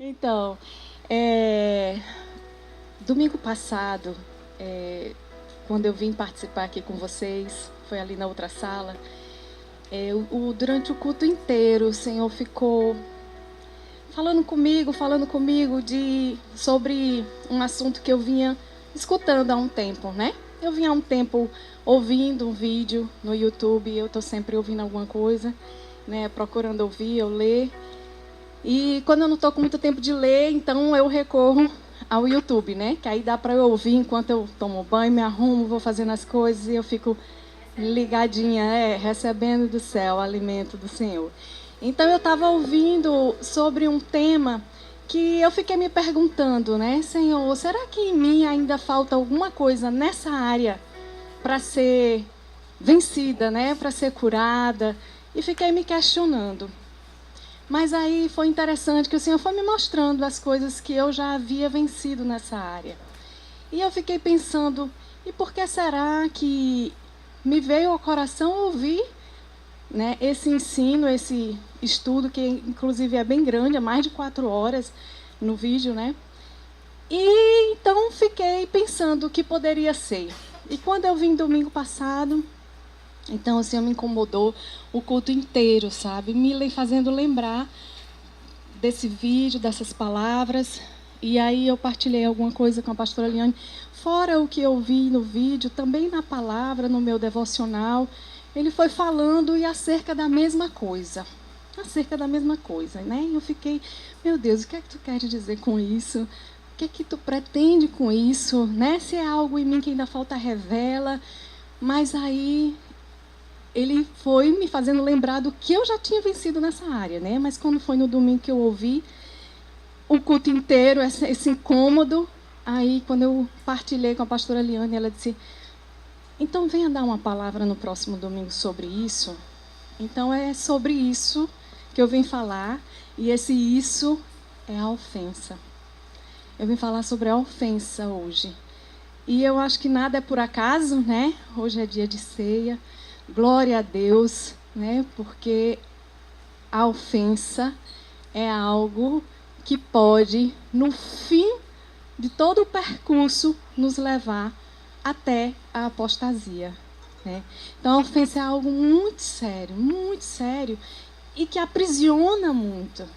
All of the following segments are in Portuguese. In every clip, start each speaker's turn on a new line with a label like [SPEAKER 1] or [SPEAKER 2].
[SPEAKER 1] Então, domingo passado, quando eu vim participar aqui com vocês, foi ali na outra sala, durante o culto inteiro, o Senhor ficou falando comigo sobre um assunto que eu vinha escutando há um tempo, né? Eu vinha há um tempo ouvindo um vídeo no YouTube, eu estou sempre ouvindo alguma coisa, né? Procurando ouvir, eu ler. E quando eu não estou com muito tempo de ler, então eu recorro ao YouTube, né? Que aí dá para eu ouvir enquanto eu tomo banho, me arrumo, vou fazendo as coisas e eu fico ligadinha, recebendo do céu o alimento do Senhor. Então eu estava ouvindo sobre um tema que eu fiquei me perguntando, né? Senhor, será que em mim ainda falta alguma coisa nessa área para ser vencida, né? Para ser curada? E fiquei me questionando. Mas aí foi interessante que o Senhor foi me mostrando as coisas que eu já havia vencido nessa área. E eu fiquei pensando, e por que será que me veio ao coração ouvir, né, esse ensino, esse estudo, que inclusive é bem grande, é mais de 4 horas no vídeo, né? E então fiquei pensando o que poderia ser. E quando eu vim domingo passado, então o Senhor me incomodou o culto inteiro, sabe? Fazendo lembrar desse vídeo, dessas palavras. E aí eu partilhei alguma coisa com a pastora Liane. Fora o que eu vi no vídeo, também na palavra, no meu devocional, ele foi falando e acerca da mesma coisa. Acerca da mesma coisa, né? E eu fiquei, meu Deus, o que é que tu quer dizer com isso? O que é que tu pretende com isso? Né? Se é algo em mim que ainda falta, revela. Mas aí ele foi me fazendo lembrar do que eu já tinha vencido nessa área, né? Mas quando foi no domingo que eu ouvi o culto inteiro, esse incômodo, aí quando eu partilhei com a pastora Liane, ela disse, então venha dar uma palavra no próximo domingo sobre isso. Então é sobre isso que eu vim falar, e esse isso é a ofensa. Eu vim falar sobre a ofensa hoje. E eu acho que nada é por acaso, né? Hoje é dia de ceia. Glória a Deus, né? Porque a ofensa é algo que pode, no fim de todo o percurso, nos levar até a apostasia, né? Então, a ofensa é algo muito sério, e que aprisiona muito,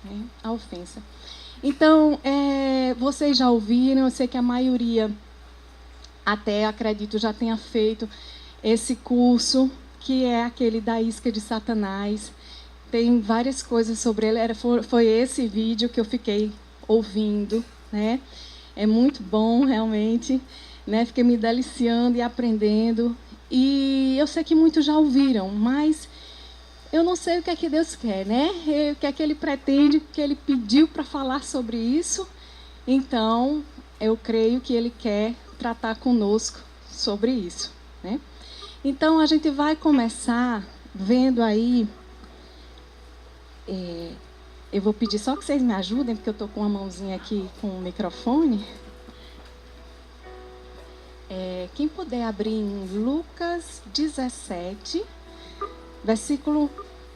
[SPEAKER 1] né? A ofensa. Então, vocês já ouviram, eu sei que a maioria, até acredito, já tenha feito esse curso, que é aquele da isca de Satanás. Tem várias coisas sobre ele. Foi esse vídeo que eu fiquei ouvindo, né? É muito bom, realmente, né? Fiquei me deliciando e aprendendo. E eu sei que muitos já ouviram, mas eu não sei o que é que Deus quer, né? O que é que Ele pretende, o que Ele pediu para falar sobre isso. Então, eu creio que Ele quer tratar conosco sobre isso, né? Então, a gente vai começar vendo aí. Eu vou pedir só que vocês me ajudem, porque eu estou com uma mãozinha aqui com o microfone. Quem puder abrir em Lucas 17, versículo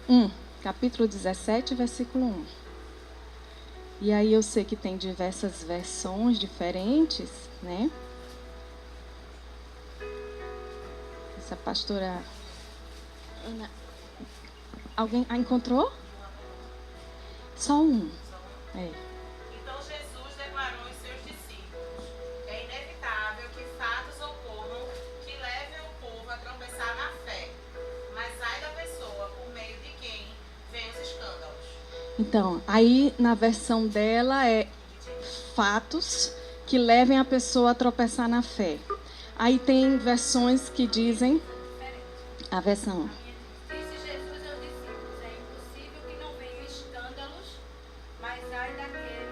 [SPEAKER 1] 1. Capítulo 17, versículo 1. E aí eu sei que tem diversas versões diferentes, né? Essa pastora Ana... Alguém encontrou? Só um.
[SPEAKER 2] Então Jesus declarou aos seus discípulos: é inevitável que fatos ocorram que levem o povo a tropeçar na fé. Mas ai da pessoa por meio de quem vêm os escândalos.
[SPEAKER 1] Então, aí na versão dela é fatos que levem a pessoa a tropeçar na fé. Aí tem versões que dizem a versão.
[SPEAKER 3] Disse Jesus aos discípulos: é impossível que não venham escândalos, mas ai daquele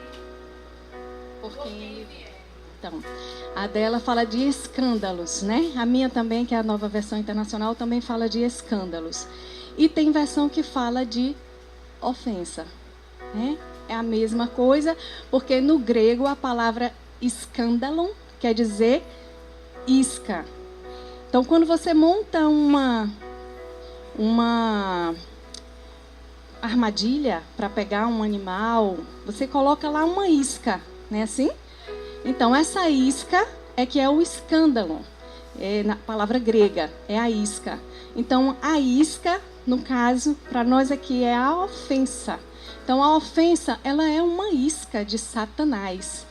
[SPEAKER 3] por quem ele vier.
[SPEAKER 1] Então, a dela fala de escândalos, né? A minha também, que é a Nova Versão Internacional, também fala de escândalos. E tem versão que fala de ofensa, né? É a mesma coisa, porque no grego a palavra escândalo quer dizer isca. Então, quando você monta armadilha para pegar um animal, você coloca lá uma isca, não é assim? Então, essa isca é que é o escândalo. Na palavra grega, é a isca. Então, a isca, no caso, para nós aqui é a ofensa. Então, a ofensa, ela é uma isca de Satanás.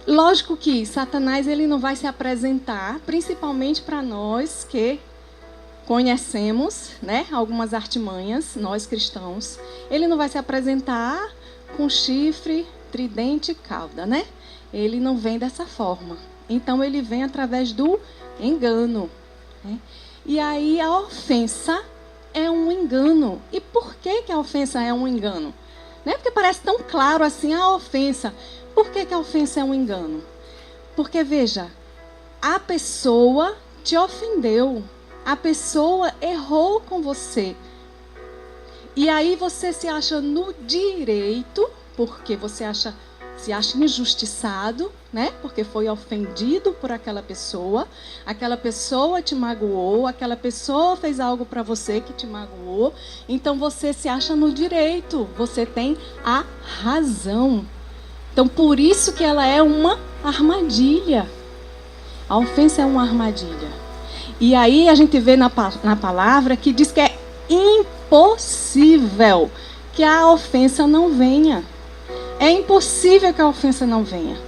[SPEAKER 1] Lógico que Satanás ele não vai se apresentar, principalmente para nós que conhecemos, né, algumas artimanhas, nós cristãos. Ele não vai se apresentar com chifre, tridente e cauda, né? Ele não vem dessa forma. Então, ele vem através do engano. Né? E aí, a ofensa é um engano. E por que a ofensa é um engano? Não é porque parece tão claro assim a ofensa. Por que a ofensa é um engano? Porque, veja, a pessoa te ofendeu. A pessoa errou com você. E aí você se acha no direito, porque você se acha injustiçado, né? Porque foi ofendido por aquela pessoa te magoou, aquela pessoa fez algo para você que te magoou, então você se acha no direito, você tem a razão. Então, por isso que ela é uma armadilha. A ofensa é uma armadilha. E aí a gente vê na palavra que diz que é impossível que a ofensa não venha. É impossível que a ofensa não venha.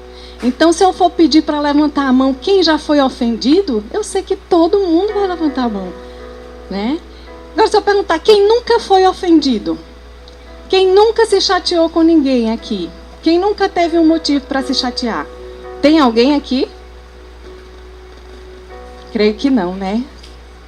[SPEAKER 1] Então, se eu for pedir para levantar a mão quem já foi ofendido, eu sei que todo mundo vai levantar a mão. Né? Agora, se eu perguntar quem nunca foi ofendido, quem nunca se chateou com ninguém aqui, quem nunca teve um motivo para se chatear, tem alguém aqui? Creio que não, né?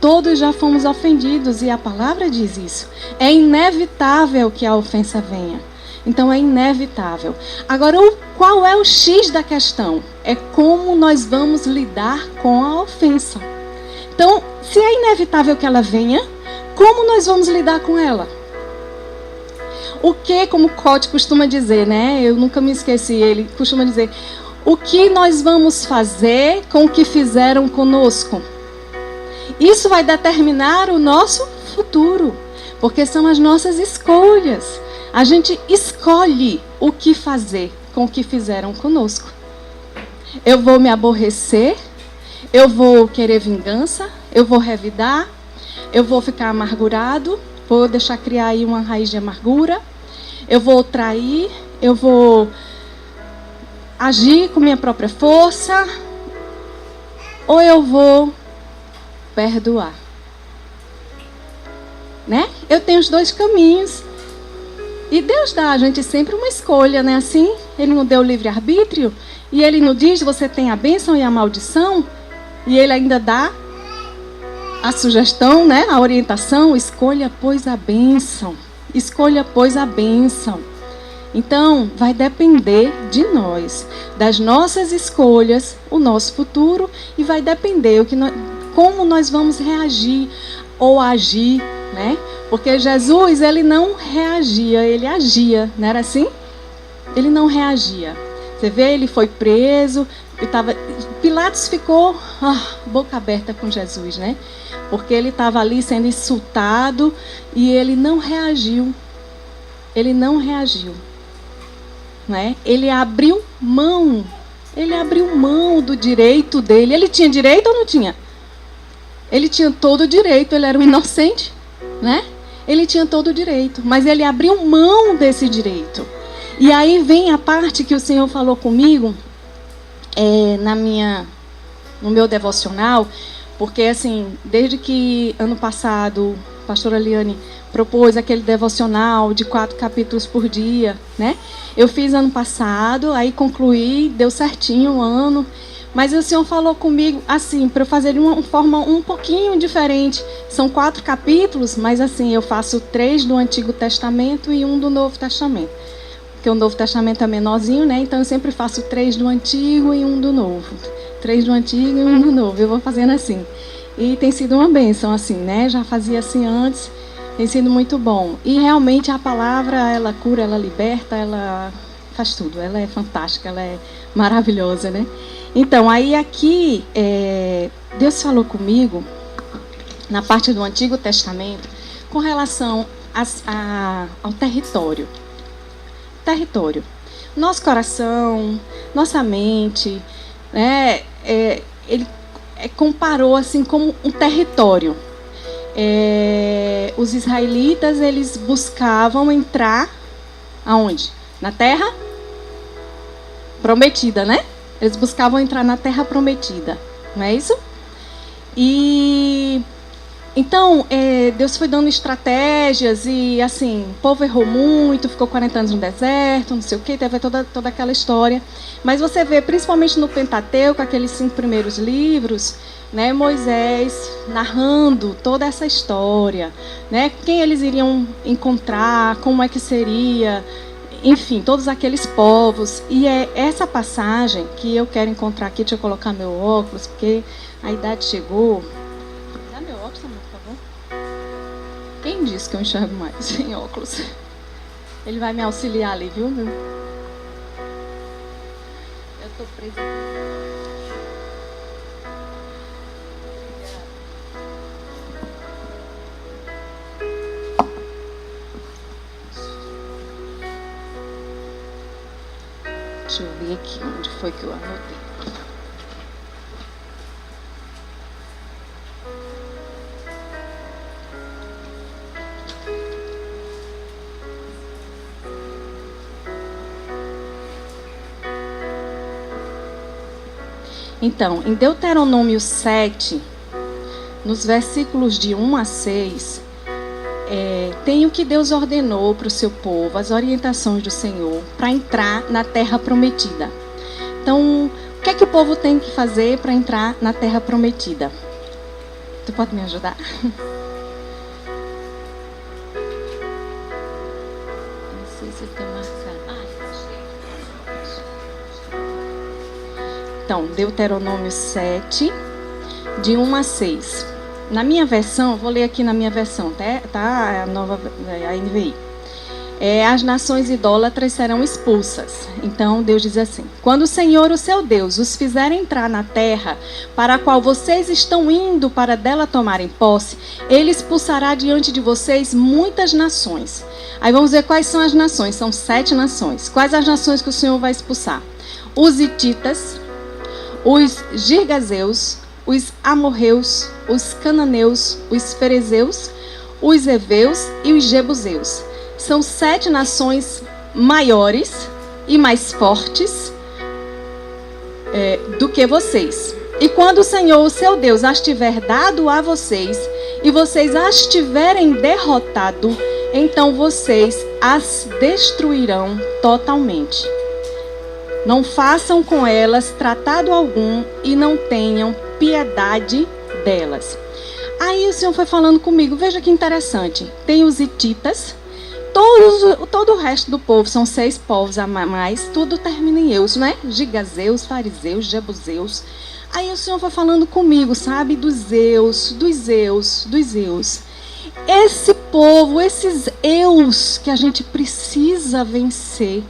[SPEAKER 1] Todos já fomos ofendidos e a palavra diz isso. É inevitável que a ofensa venha. Então é inevitável. Agora, qual é o X da questão? É como nós vamos lidar com a ofensa. Então, se é inevitável que ela venha, como nós vamos lidar com ela? O que, como Cote costuma dizer, né? Eu nunca me esqueci, ele costuma dizer, o que nós vamos fazer com o que fizeram conosco? Isso vai determinar o nosso futuro, porque são as nossas escolhas. A gente escolhe o que fazer com o que fizeram conosco. Eu vou me aborrecer, eu vou querer vingança, eu vou revidar, eu vou ficar amargurado, vou deixar criar aí uma raiz de amargura, eu vou trair, eu vou agir com minha própria força, ou eu vou perdoar. Né? Eu tenho os dois caminhos. E Deus dá a gente sempre uma escolha, né? Assim, Ele não deu livre-arbítrio. E Ele não diz, você tem a bênção e a maldição. E Ele ainda dá a sugestão, né? A orientação. Escolha, pois, a bênção. Escolha, pois, a bênção. Então, vai depender de nós, das nossas escolhas, o nosso futuro. E vai depender como nós vamos reagir ou agir, né? Porque Jesus, ele não reagia, ele agia, não era assim? Ele não reagia. Você vê, ele foi preso, Pilatos ficou boca aberta com Jesus, né? Porque ele estava ali sendo insultado e ele não reagiu. Ele não reagiu. Né? Ele abriu mão do direito dele. Ele tinha direito ou não tinha? Ele tinha todo o direito, ele era um inocente, né? Ele tinha todo o direito, mas ele abriu mão desse direito. E aí vem a parte que o Senhor falou comigo no meu devocional, porque assim, desde que ano passado a pastora Liane propôs aquele devocional de 4 capítulos por dia, né? Eu fiz ano passado, aí concluí, deu certinho um ano. Mas o Senhor falou comigo, assim, para eu fazer de uma forma um pouquinho diferente. São 4 capítulos, mas assim, eu faço 3 do Antigo Testamento e 1 do Novo Testamento. Porque o Novo Testamento é menorzinho, né? Então eu sempre faço 3 do Antigo e 1 do Novo. 3 do Antigo e 1 do Novo. Eu vou fazendo assim. E tem sido uma bênção, assim, né? Já fazia assim antes. Tem sido muito bom. E realmente a palavra, ela cura, ela liberta, ela faz tudo. Ela é fantástica, ela é maravilhosa, né? Então, aí aqui, Deus falou comigo, na parte do Antigo Testamento, com relação ao território. Território. Nosso coração, nossa mente, né, ele comparou assim como um território. Os israelitas, eles buscavam entrar aonde? Na terra prometida, né? Eles buscavam entrar na terra prometida, não é isso? E então, Deus foi dando estratégias e, assim, o povo errou muito, ficou 40 anos no deserto, não sei o quê, teve toda aquela história. Mas você vê, principalmente no Pentateuco, aqueles 5 primeiros livros, né, Moisés narrando toda essa história, né, quem eles iriam encontrar, como é que seria, enfim, todos aqueles povos. E é essa passagem que eu quero encontrar aqui. Deixa eu colocar meu óculos, porque a idade chegou. Dá meu óculos, amor, por favor. Quem disse que eu enxergo mais sem óculos? Ele vai me auxiliar ali, viu? Eu estou presa aqui. Deixa eu ver aqui onde foi que eu anotei. Então, em Deuteronômio 7, nos versículos de 1 a 6, tem o que Deus ordenou para o seu povo, as orientações do Senhor, para entrar na terra prometida. Então, o que é que o povo tem que fazer para entrar na terra prometida? Tu pode me ajudar? Não sei se tem marcado. Então, Deuteronômio 7, de 1 a 6. Na minha versão, vou ler aqui na minha versão, tá? A nova, a NVI. As nações idólatras serão expulsas. Então, Deus diz assim: quando o Senhor, o seu Deus, os fizer entrar na terra para a qual vocês estão indo para dela tomarem posse, ele expulsará diante de vocês muitas nações. Aí vamos ver quais são as nações. São 7 nações. Quais as nações que o Senhor vai expulsar? Os hititas, os girgazeus, os amorreus, os cananeus, os ferezeus, os heveus e os jebuseus. São 7 nações maiores e mais fortes do que vocês. E quando o Senhor, o seu Deus, as tiver dado a vocês, e vocês as tiverem derrotado, então vocês as destruirão totalmente. Não façam com elas tratado algum e não tenham piedade delas. Aí o Senhor foi falando comigo. Veja que interessante. Tem os hititas. Todo o resto do povo, são 6 povos a mais. Tudo termina em eus, né? Gigazeus, fariseus, jebuseus. Aí o Senhor foi falando comigo, sabe? Dos eus. Esse povo, esses eus que a gente precisa vencer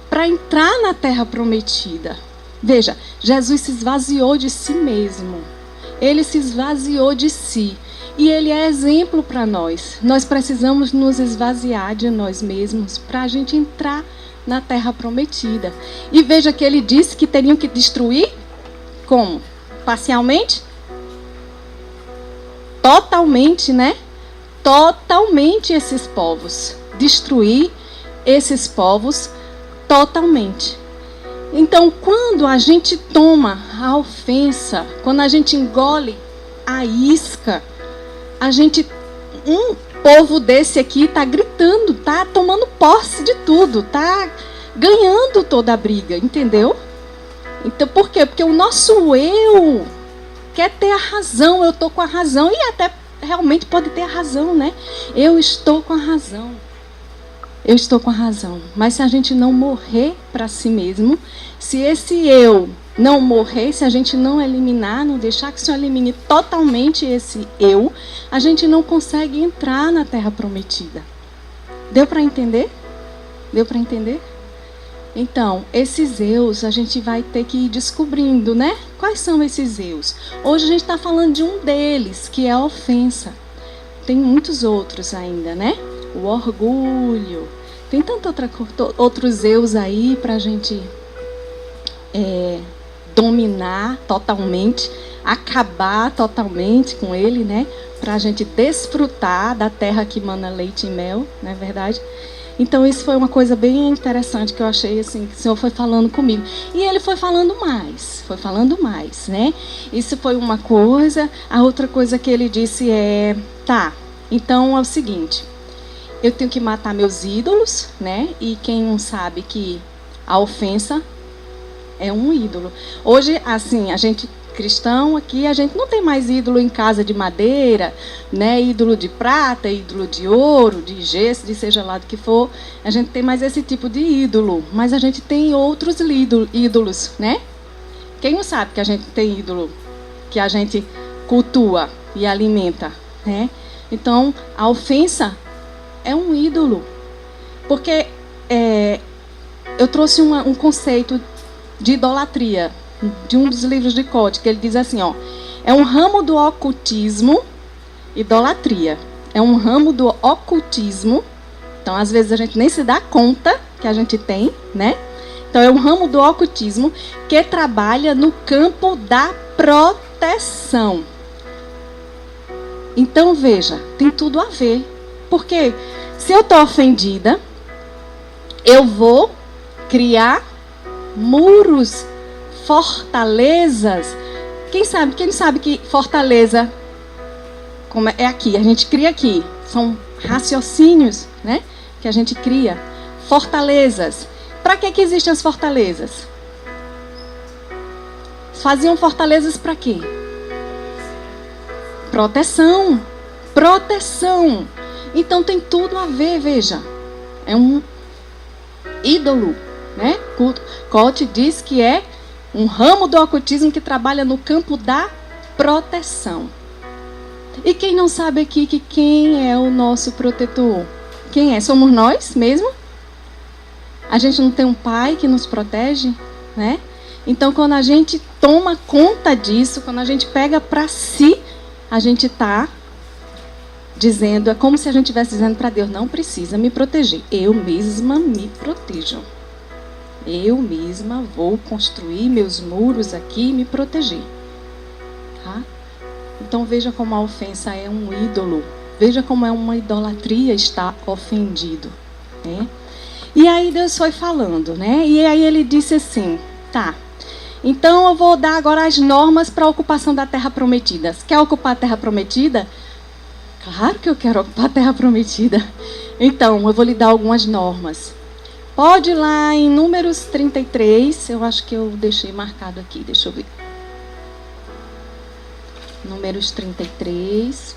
[SPEAKER 1] para entrar na terra prometida. Veja, Jesus se esvaziou de si mesmo. Ele se esvaziou de si. E ele é exemplo para nós. Nós precisamos nos esvaziar de nós mesmos para a gente entrar na terra prometida. E veja que ele disse que teriam que destruir como? Parcialmente? Totalmente, né? Totalmente esses povos. Destruir esses povos totalmente. Então, quando a gente toma a ofensa, quando a gente engole a isca, um povo desse aqui está gritando, está tomando posse de tudo, está ganhando toda a briga, entendeu? Então, por quê? Porque o nosso eu quer ter a razão, eu estou com a razão, e até realmente pode ter a razão, né? Eu estou com a razão. Eu estou com a razão. Mas se a gente não morrer para si mesmo, se esse eu não morrer, se a gente não eliminar, não deixar que o Senhor elimine totalmente esse eu, a gente não consegue entrar na terra prometida. Deu para entender? Deu para entender? Então, esses eus a gente vai ter que ir descobrindo, né? Quais são esses eus? Hoje a gente está falando de um deles, que é a ofensa. Tem muitos outros ainda, né? o orgulho. Tem outros eus aí para a gente dominar totalmente, acabar totalmente com ele, né? Para a gente desfrutar da terra que mana leite e mel, não é verdade? Então isso foi uma coisa bem interessante que eu achei assim, que o Senhor foi falando comigo. E ele foi falando mais, né? Isso foi uma coisa. A outra coisa que ele disse tá, então é o seguinte, eu tenho que matar meus ídolos, né? E quem não sabe que a ofensa é um ídolo. Hoje, assim, a gente cristão aqui, a gente não tem mais ídolo em casa de madeira, né? Ídolo de prata, ídolo de ouro, de gesso, de seja lá do que for. A gente tem mais esse tipo de ídolo, mas a gente tem outros ídolos, né? Quem não sabe que a gente tem ídolo que a gente cultua e alimenta, né? Então, a ofensa é um ídolo. Porque eu trouxe um conceito de idolatria de um dos livros de Cote, que ele diz assim, é um ramo do ocultismo, idolatria. É um ramo do ocultismo. Então, às vezes, a gente nem se dá conta que a gente tem, né? Então, é um ramo do ocultismo que trabalha no campo da proteção. Então, veja, tem tudo a ver. Porque se eu estou ofendida, eu vou criar muros, fortalezas. Quem sabe que fortaleza como é aqui, a gente cria aqui. São raciocínios, né? Que a gente cria. Fortalezas. Para que existem as fortalezas? Faziam fortalezas para quê? Proteção. Proteção. Então tem tudo a ver, veja. É um ídolo, né? Cote diz que é um ramo do ocultismo que trabalha no campo da proteção. E quem não sabe aqui que quem é o nosso protetor? Quem é? Somos nós mesmo? A gente não tem um pai que nos protege, né? Então, quando a gente toma conta disso, quando a gente pega para si, a gente está dizendo, é como se a gente estivesse dizendo para Deus, não precisa me proteger, eu mesma me protejo. Eu mesma vou construir meus muros aqui e me proteger. Tá? Então veja como a ofensa é um ídolo. Veja como é uma idolatria estar ofendido. Né? E aí Deus foi falando, né? E aí ele disse assim, tá, então eu vou dar agora as normas para a ocupação da terra prometida. Quer ocupar a terra prometida? Claro que eu quero ocupar a terra prometida. Então, eu vou lhe dar algumas normas. Pode ir lá em Números 33, eu acho que eu deixei marcado aqui, deixa eu ver. Números 33.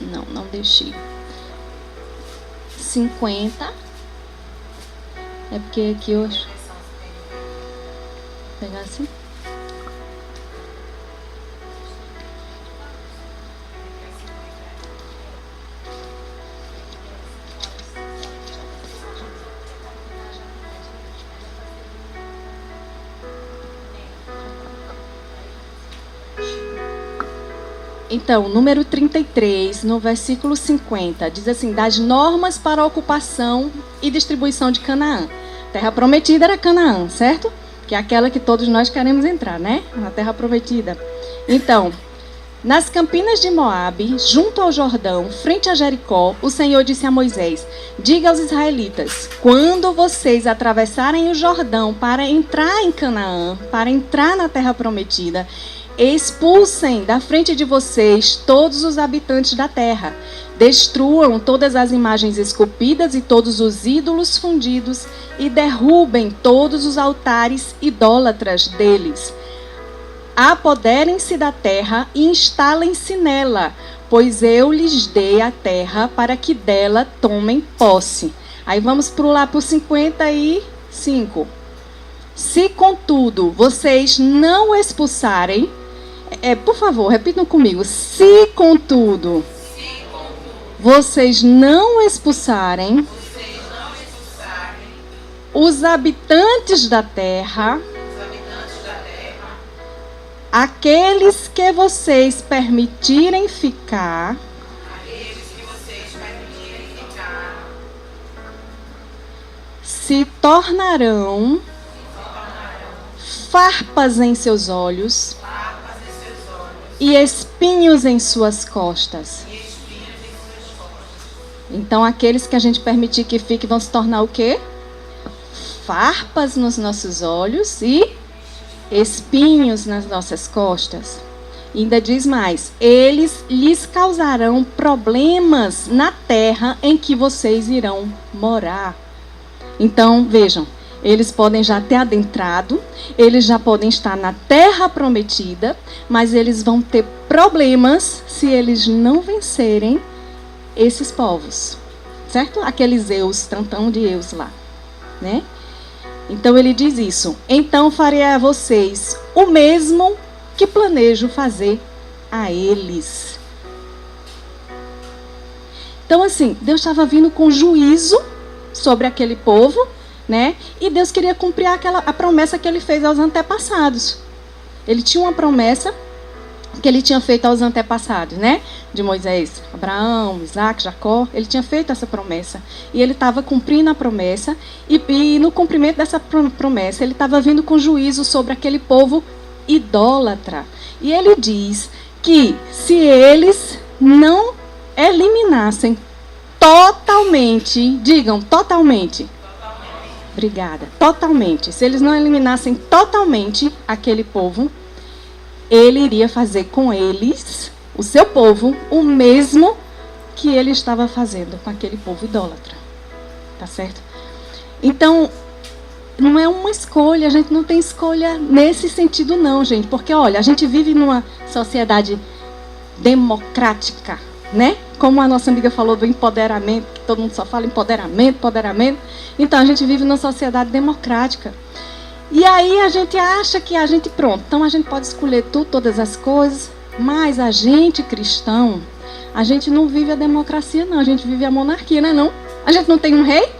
[SPEAKER 1] Não deixei. 50. É porque aqui eu acho. Vou pegar assim. Então, número 33, no versículo 50, diz assim, das normas para a ocupação e distribuição de Canaã. Terra prometida era Canaã, certo? Que é aquela que todos nós queremos entrar, né? Na terra prometida. Então, nas campinas de Moabe, junto ao Jordão, frente a Jericó, o Senhor disse a Moisés, diga aos israelitas, quando vocês atravessarem o Jordão para entrar em Canaã, para entrar na terra prometida, expulsem da frente de vocês todos os habitantes da terra. Destruam todas as imagens esculpidas e todos os ídolos fundidos e derrubem todos os altares idólatras deles. Apoderem-se da terra e instalem-se nela, pois eu lhes dei a terra para que dela tomem posse. Aí vamos lá para o 55. Se, contudo, vocês não expulsarem... por favor, repitam comigo. Se, contudo, vocês não expulsarem os habitantes da terra, aqueles que vocês permitirem ficar, se tornarão farpas em seus olhos e espinhos em suas costas. Então, aqueles que a gente permitir que fiquem vão se tornar o quê? Farpas nos nossos olhos e espinhos nas nossas costas. E ainda diz mais: eles lhes causarão problemas na terra em que vocês irão morar. Então, vejam, eles podem já ter adentrado, eles já podem estar na terra prometida, mas eles vão ter problemas se eles não vencerem esses povos, certo? Aqueles eus, tantão de eus lá, né? Então ele diz isso: então farei a vocês o mesmo que planejo fazer a eles. Então assim, Deus estava vindo com juízo sobre aquele povo, né? E Deus queria cumprir a promessa que ele fez aos antepassados. Ele tinha uma promessa que ele tinha feito aos antepassados, né? De Moisés, Abraão, Isaac, Jacó. Ele tinha feito essa promessa. E ele estava cumprindo a promessa. E no cumprimento dessa promessa, ele estava vindo com juízo sobre aquele povo idólatra. E ele diz que se eles não eliminassem totalmente, digam totalmente. Obrigada. Totalmente. Se eles não eliminassem totalmente aquele povo, ele iria fazer com eles, o seu povo, o mesmo que ele estava fazendo com aquele povo idólatra. Tá certo? Então, não é uma escolha, a gente não tem escolha nesse sentido não, gente. Porque, olha, a gente vive numa sociedade democrática, né? Como a nossa amiga falou do empoderamento, que todo mundo só fala empoderamento, empoderamento. Então, a gente vive numa sociedade democrática. E aí a gente acha que a gente, pronto, então a gente pode escolher tudo, todas as coisas, mas a gente cristão, a gente não vive a democracia não, a gente vive a monarquia, não é não? A gente não tem um rei?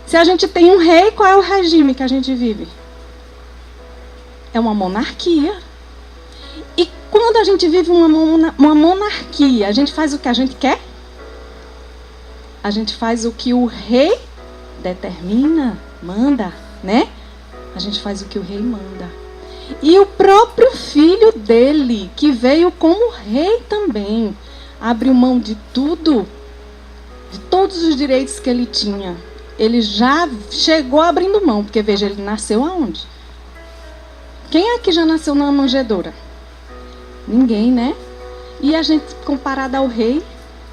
[SPEAKER 1] Se a gente tem um rei, qual é o regime que a gente vive? É uma monarquia. E quando a gente vive uma monarquia, a gente faz o que a gente quer? A gente faz o que o rei determina, manda, né? A gente faz o que o rei manda. E o próprio filho dele, que veio como rei também, abriu mão de tudo, de todos os direitos que ele tinha. Ele já chegou abrindo mão, porque veja, ele nasceu aonde? Quem é que já nasceu numa manjedoura? Ninguém, né? E a gente, comparado ao rei,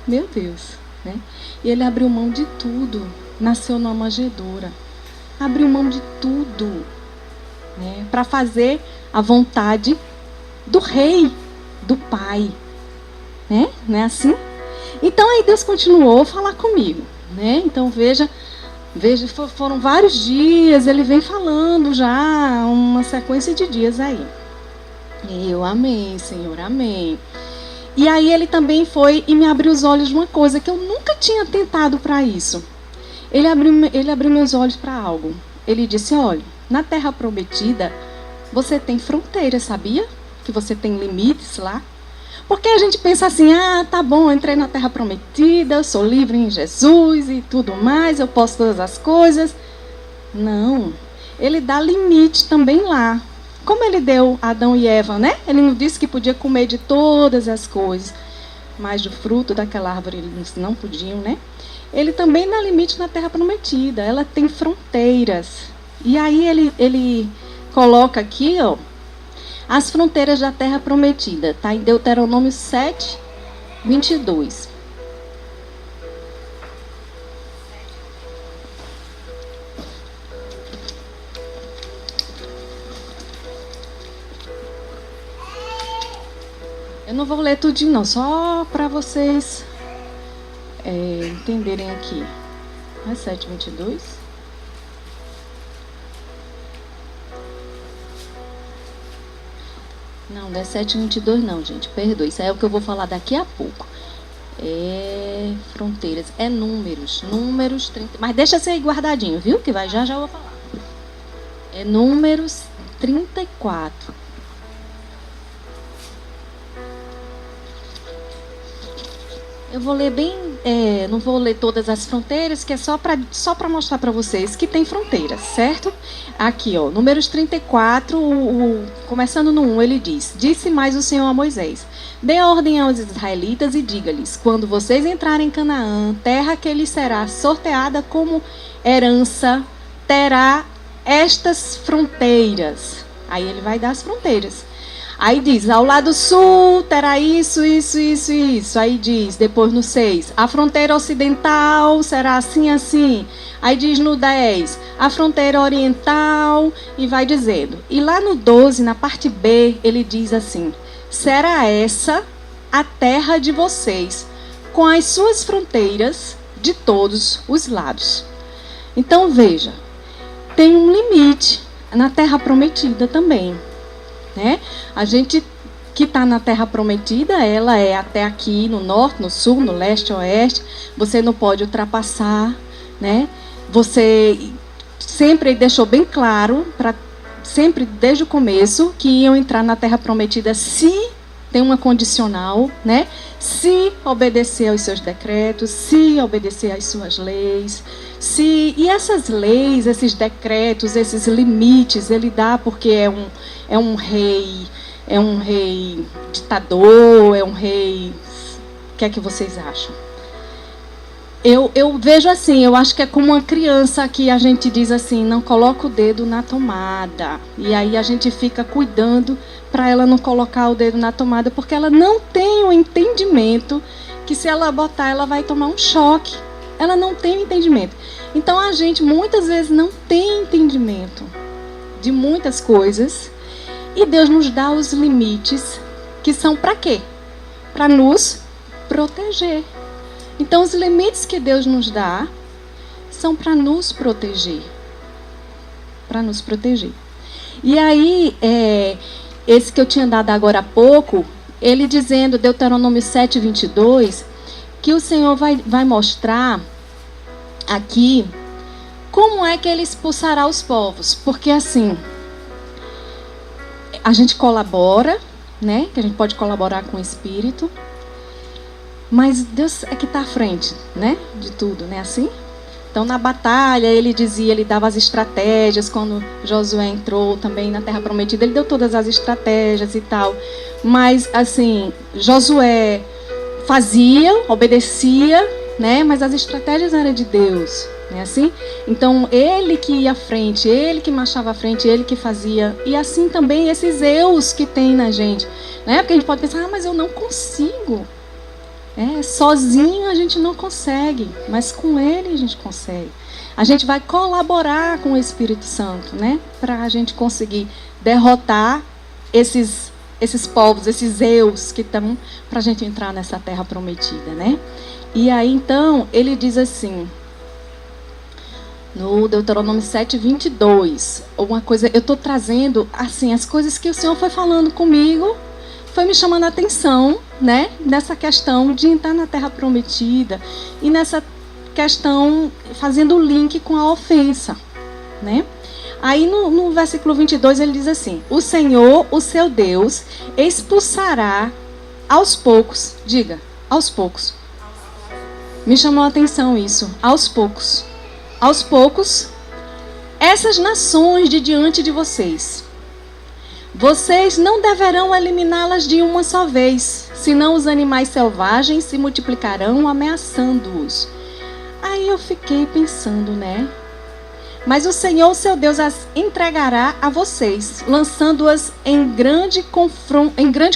[SPEAKER 1] meu Deus, né? E ele abriu mão de tudo, nasceu numa manjedoura. Abriu mão de tudo, né, para fazer a vontade do rei, do pai, né? Não é assim? Então aí Deus continuou a falar comigo, né? Então veja, foram vários dias, ele vem falando já, uma sequência de dias aí. E eu, amém, Senhor, amém. E aí ele também foi e me abriu os olhos de uma coisa que eu nunca tinha tentado para isso. Ele abriu meus olhos para algo. Ele disse: olha, na terra prometida, você tem fronteiras, sabia? Que você tem limites lá. Porque a gente pensa assim: ah, tá bom, eu entrei na terra prometida, eu sou livre em Jesus e tudo mais, eu posso todas as coisas. Não, ele dá limite também lá. Como ele deu a Adão e Eva, né? Ele não disse que podia comer de todas as coisas, mas do fruto daquela árvore eles não podiam, né? Ele também dá limite na terra prometida. Ela tem fronteiras. E aí ele coloca aqui, ó, as fronteiras da terra prometida. Está em Deuteronômio 7, 22. Eu não vou ler tudinho não, só para vocês entenderem aqui. É 7:22. Não é 7:22 não, gente. Perdoe. Isso aí é o que eu vou falar daqui a pouco. É fronteiras. É números. Números 30. Mas deixa ser aí guardadinho, viu? Que vai já eu vou falar. É números 34. Eu vou ler bem não vou ler todas as fronteiras, que é só para mostrar para vocês que tem fronteiras, certo? Aqui, ó, Números 34, começando no 1, ele diz: Disse mais o Senhor a Moisés: Dê ordem aos israelitas e diga-lhes: Quando vocês entrarem em Canaã, terra que lhes será sorteada como herança, terá estas fronteiras. Aí ele vai dar as fronteiras. Aí diz, ao lado sul terá isso. Aí diz, depois no 6, a fronteira ocidental será assim, assim. Aí diz no 10, a fronteira oriental, e vai dizendo. E lá no 12, na parte B, ele diz assim: será essa a terra de vocês, com as suas fronteiras de todos os lados. Então veja, tem um limite na terra prometida também. Né? A gente que está na Terra Prometida, ela é até aqui no norte, no sul, no leste, oeste. Você não pode ultrapassar, né? Você sempre deixou bem claro, sempre desde o começo, que iam entrar na Terra Prometida se tem uma condicional, né? Se obedecer aos seus decretos, se obedecer às suas leis. E essas leis, esses decretos, esses limites, ele dá porque é um rei ditador, é um rei... O que é que vocês acham? Eu vejo assim, eu acho que é como uma criança que a gente diz assim, não coloca o dedo na tomada. E aí a gente fica cuidando para ela não colocar o dedo na tomada, porque ela não tem o entendimento que se ela botar, ela vai tomar um choque. Ela não tem entendimento. Então a gente muitas vezes não tem entendimento de muitas coisas. E Deus nos dá os limites, que são para quê? Para nos proteger. Então os limites que Deus nos dá são para nos proteger. Para nos proteger. E aí, esse que eu tinha dado agora há pouco, ele dizendo, Deuteronômio 7:22, que o Senhor vai mostrar aqui como é que ele expulsará os povos. Porque assim, a gente colabora, né? Que a gente pode colaborar com o Espírito, mas Deus é que está à frente, né? De tudo, né? Assim. Então, na batalha, ele dava as estratégias. Quando Josué entrou também na Terra Prometida, ele deu todas as estratégias e tal. Mas, assim, Josué fazia, obedecia, né? Mas as estratégias eram de Deus, né? Assim. Então, ele que ia à frente, ele que marchava à frente, ele que fazia. E assim também esses eus que tem na gente, né? Porque a gente pode pensar, mas eu não consigo. Sozinho a gente não consegue, mas com ele a gente consegue. A gente vai colaborar com o Espírito Santo, né? Para a gente conseguir derrotar esses povos, esses eus que estão, para a gente entrar nessa terra prometida, né? E aí então ele diz assim, no Deuteronômio 7:22, uma coisa, eu estou trazendo assim as coisas que o Senhor foi falando comigo, foi me chamando a atenção, né, nessa questão de entrar na Terra Prometida e nessa questão fazendo o link com a ofensa, né? Aí no versículo 22 ele diz assim: o Senhor, o seu Deus, expulsará aos poucos, diga, aos poucos. Me chamou a atenção isso, aos poucos, essas nações de diante de vocês. Vocês não deverão eliminá-las de uma só vez, senão os animais selvagens se multiplicarão ameaçando-os. Aí eu fiquei pensando, né? Mas o Senhor, seu Deus, as entregará a vocês, lançando-as em grande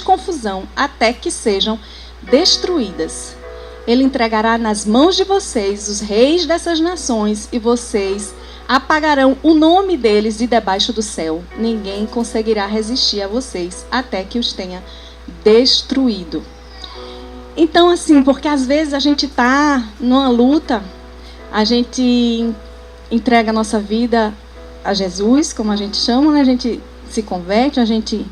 [SPEAKER 1] confusão, até que sejam destruídas. Ele entregará nas mãos de vocês os reis dessas nações, e vocês apagarão o nome deles de debaixo do céu. Ninguém conseguirá resistir a vocês até que os tenha destruído. Então, assim, porque às vezes a gente está numa luta, a gente entrega a nossa vida a Jesus, como a gente chama, né? A gente se converte, a gente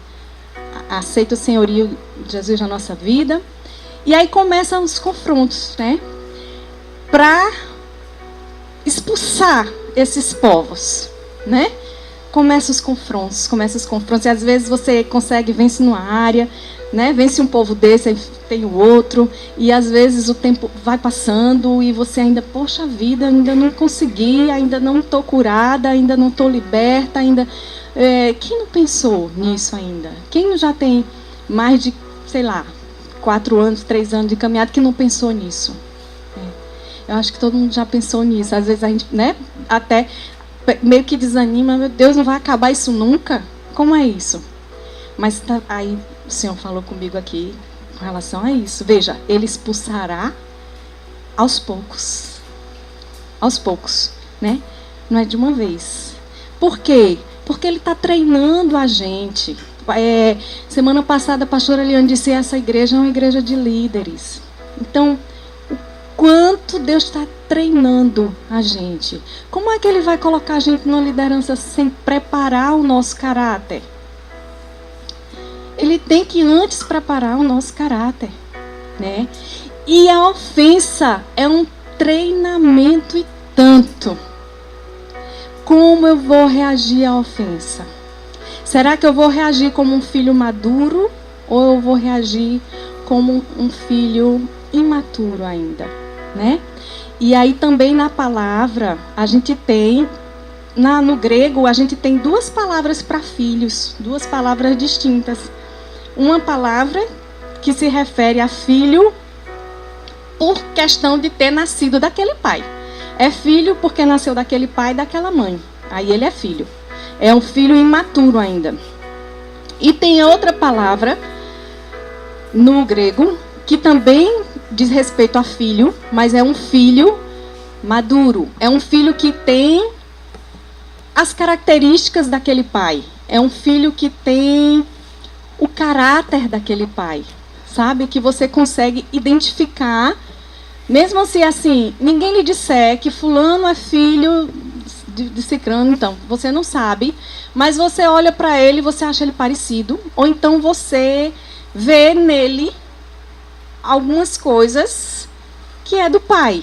[SPEAKER 1] aceita o senhorio de Jesus na nossa vida. E aí começam os confrontos, né? Para expulsar esses povos, né? começa os confrontos. E às vezes você consegue vencer numa área, né? Vence um povo desse, aí tem o outro. E às vezes o tempo vai passando e você ainda, poxa vida, ainda não consegui, ainda não estou curada, ainda não estou liberta, ainda... quem não pensou nisso ainda? Quem já tem mais de, 4 anos, 3 anos de caminhada que não pensou nisso? Eu acho que todo mundo já pensou nisso. Às vezes a gente, né, até meio que desanima. Meu Deus, não vai acabar isso nunca? Como é isso? Mas aí o Senhor falou comigo aqui com relação a isso. Veja, Ele expulsará aos poucos. Aos poucos, né? Não é de uma vez. Por quê? Porque Ele está treinando a gente. Semana passada a pastora Eliane disse: essa igreja é uma igreja de líderes. Então, quanto Deus está treinando a gente. Como é que Ele vai colocar a gente numa liderança sem preparar o nosso caráter? Ele tem que antes preparar o nosso caráter, né? E a ofensa é um treinamento e tanto. Como eu vou reagir à ofensa? Será que eu vou reagir como um filho maduro ou eu vou reagir como um filho imaturo ainda, né? E aí também na palavra a gente tem, no grego a gente tem 2 palavras para filhos, 2 palavras distintas. Uma palavra que se refere a filho por questão de ter nascido daquele pai. É filho porque nasceu daquele pai e daquela mãe. Aí ele é filho. É um filho imaturo ainda. E tem outra palavra no grego que também diz respeito a filho, mas é um filho maduro. É um filho que tem as características daquele pai. É um filho que tem o caráter daquele pai. Sabe? Que você consegue identificar, mesmo se assim, ninguém lhe disser que fulano é filho de cicrano, então, você não sabe, mas você olha para ele e você acha ele parecido, ou então você vê nele algumas coisas que é do pai.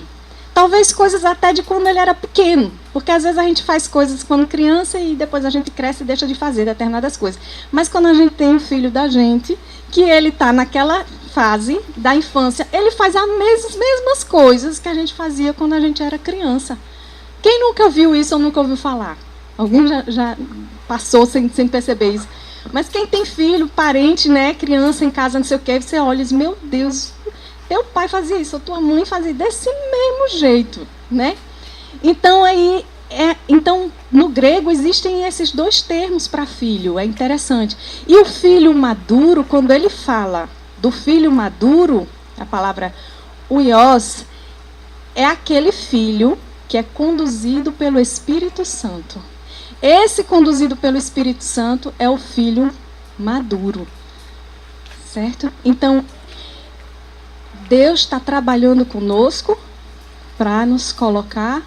[SPEAKER 1] Talvez coisas até de quando ele era pequeno, porque às vezes a gente faz coisas quando criança e depois a gente cresce e deixa de fazer determinadas coisas. Mas quando a gente tem um filho da gente, que ele está naquela fase da infância, ele faz as mesmas coisas que a gente fazia quando a gente era criança. Quem nunca viu isso ou nunca ouviu falar? Alguém já passou sem perceber isso. Mas quem tem filho, parente, né, criança em casa, não sei o quê, você olha e diz, meu Deus, teu pai fazia isso, ou tua mãe fazia desse mesmo jeito, né? Então, então, no grego existem esses 2 termos para filho, é interessante. E o filho maduro, quando ele fala do filho maduro, a palavra uios, é aquele filho que é conduzido pelo Espírito Santo. Esse conduzido pelo Espírito Santo é o filho maduro. Certo? Então, Deus está trabalhando conosco para nos colocar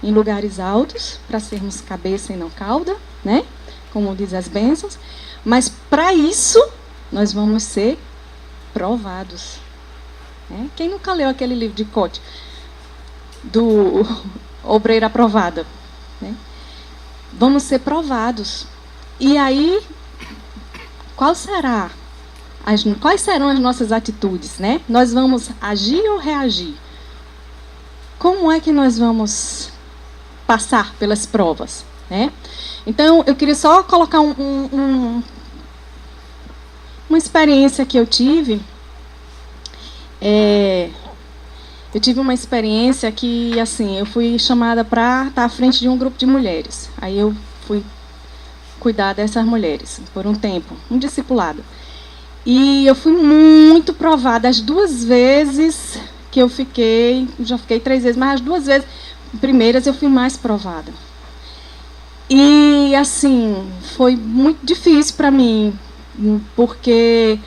[SPEAKER 1] em lugares altos, para sermos cabeça e não cauda, né? Como diz as bênçãos. Mas, para isso, nós vamos ser provados. Né? Quem nunca leu aquele livro de Cote? Do Obreiro Aprovado, né? Vamos ser provados. E aí, quais serão as nossas atitudes, né? Nós vamos agir ou reagir? Como é que nós vamos passar pelas provas, né? Então, eu queria só colocar uma experiência que eu tive. Eu tive uma experiência que, assim, eu fui chamada para estar à frente de um grupo de mulheres. Aí eu fui cuidar dessas mulheres por um tempo, um discipulado. E eu fui muito provada. As 2 vezes que eu fiquei, já fiquei 3 vezes, mas as 2 vezes primeiras eu fui mais provada. E, assim, foi muito difícil para mim, porque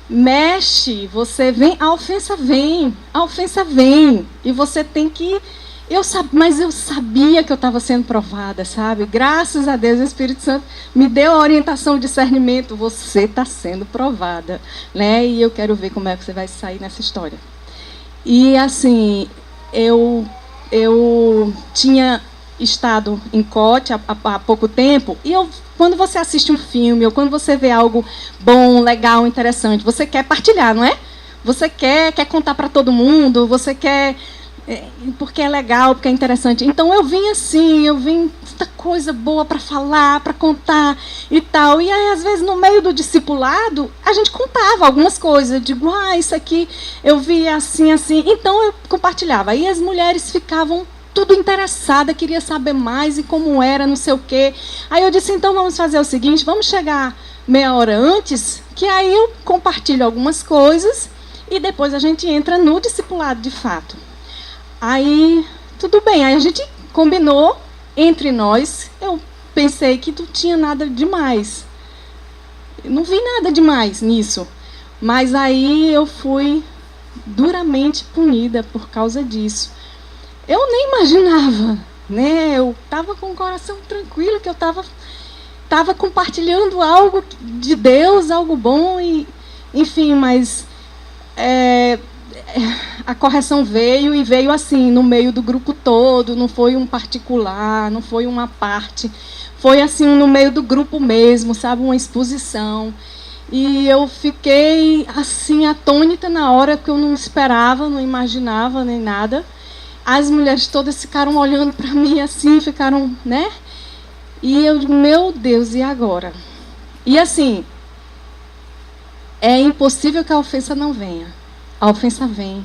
[SPEAKER 1] mexe, você vem, a ofensa vem, e você tem que... Mas eu sabia que eu estava sendo provada, sabe? Graças a Deus, o Espírito Santo me deu a orientação, o discernimento. Você está sendo provada, né? E eu quero ver como é que você vai sair nessa história. E, assim, eu tinha estado em Cote há pouco tempo, e quando você assiste um filme, ou quando você vê algo bom, legal, interessante, você quer partilhar, não é? Você quer contar para todo mundo, você quer... porque é legal, porque é interessante. Então eu vim tanta coisa boa para falar, para contar e tal. E aí, às vezes, no meio do discipulado, a gente contava algumas coisas. Eu digo, isso aqui eu vi assim, assim. Então eu compartilhava. Aí as mulheres ficavam tudo interessadas, queria saber mais e como era, não sei o quê. Aí eu disse, então vamos fazer o seguinte, vamos chegar meia hora antes, que aí eu compartilho algumas coisas e depois a gente entra no discipulado de fato. Aí, tudo bem, aí a gente combinou entre nós, eu pensei que não tinha nada demais. Eu não vi nada demais nisso. Mas aí eu fui duramente punida por causa disso. Eu nem imaginava, né? Eu estava com o coração tranquilo, que eu estava compartilhando algo de Deus, algo bom, e, enfim, mas... a correção veio e veio assim, no meio do grupo todo, não foi um particular, não foi uma parte, foi assim, no meio do grupo mesmo, sabe, uma exposição. E eu fiquei assim, atônita na hora, porque eu não esperava, não imaginava nem nada. As mulheres todas ficaram olhando para mim assim, ficaram, né? E eu digo, meu Deus, e agora? E assim, é impossível que a ofensa não venha. A ofensa vem.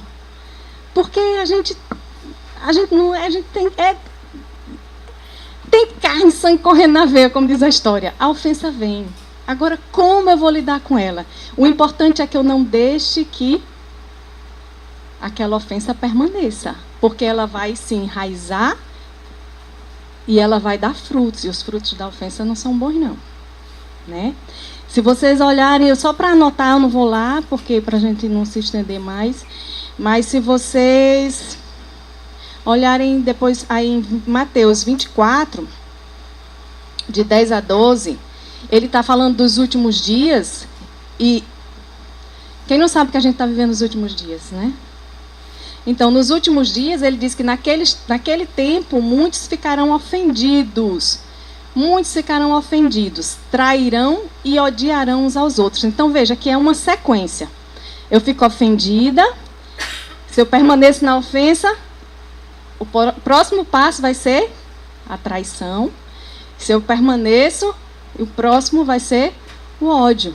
[SPEAKER 1] Porque a gente tem carne e sangue correndo na veia, como diz a história. A ofensa vem. Agora, como eu vou lidar com ela? O importante é que eu não deixe que aquela ofensa permaneça. Porque ela vai se enraizar e ela vai dar frutos. E os frutos da ofensa não são bons, não. Né? Se vocês olharem, só para anotar, eu não vou lá, porque para a gente não se estender mais, mas se vocês olharem depois aí em Mateus 24, de 10 a 12, ele está falando dos últimos dias, e quem não sabe que a gente está vivendo nos últimos dias, né? Então, nos últimos dias, ele diz que naquele tempo, muitos ficarão ofendidos. Muitos ficarão ofendidos, trairão e odiarão uns aos outros. Então, veja que é uma sequência. Eu fico ofendida, se eu permaneço na ofensa, o próximo passo vai ser a traição. Se eu permaneço, o próximo vai ser o ódio.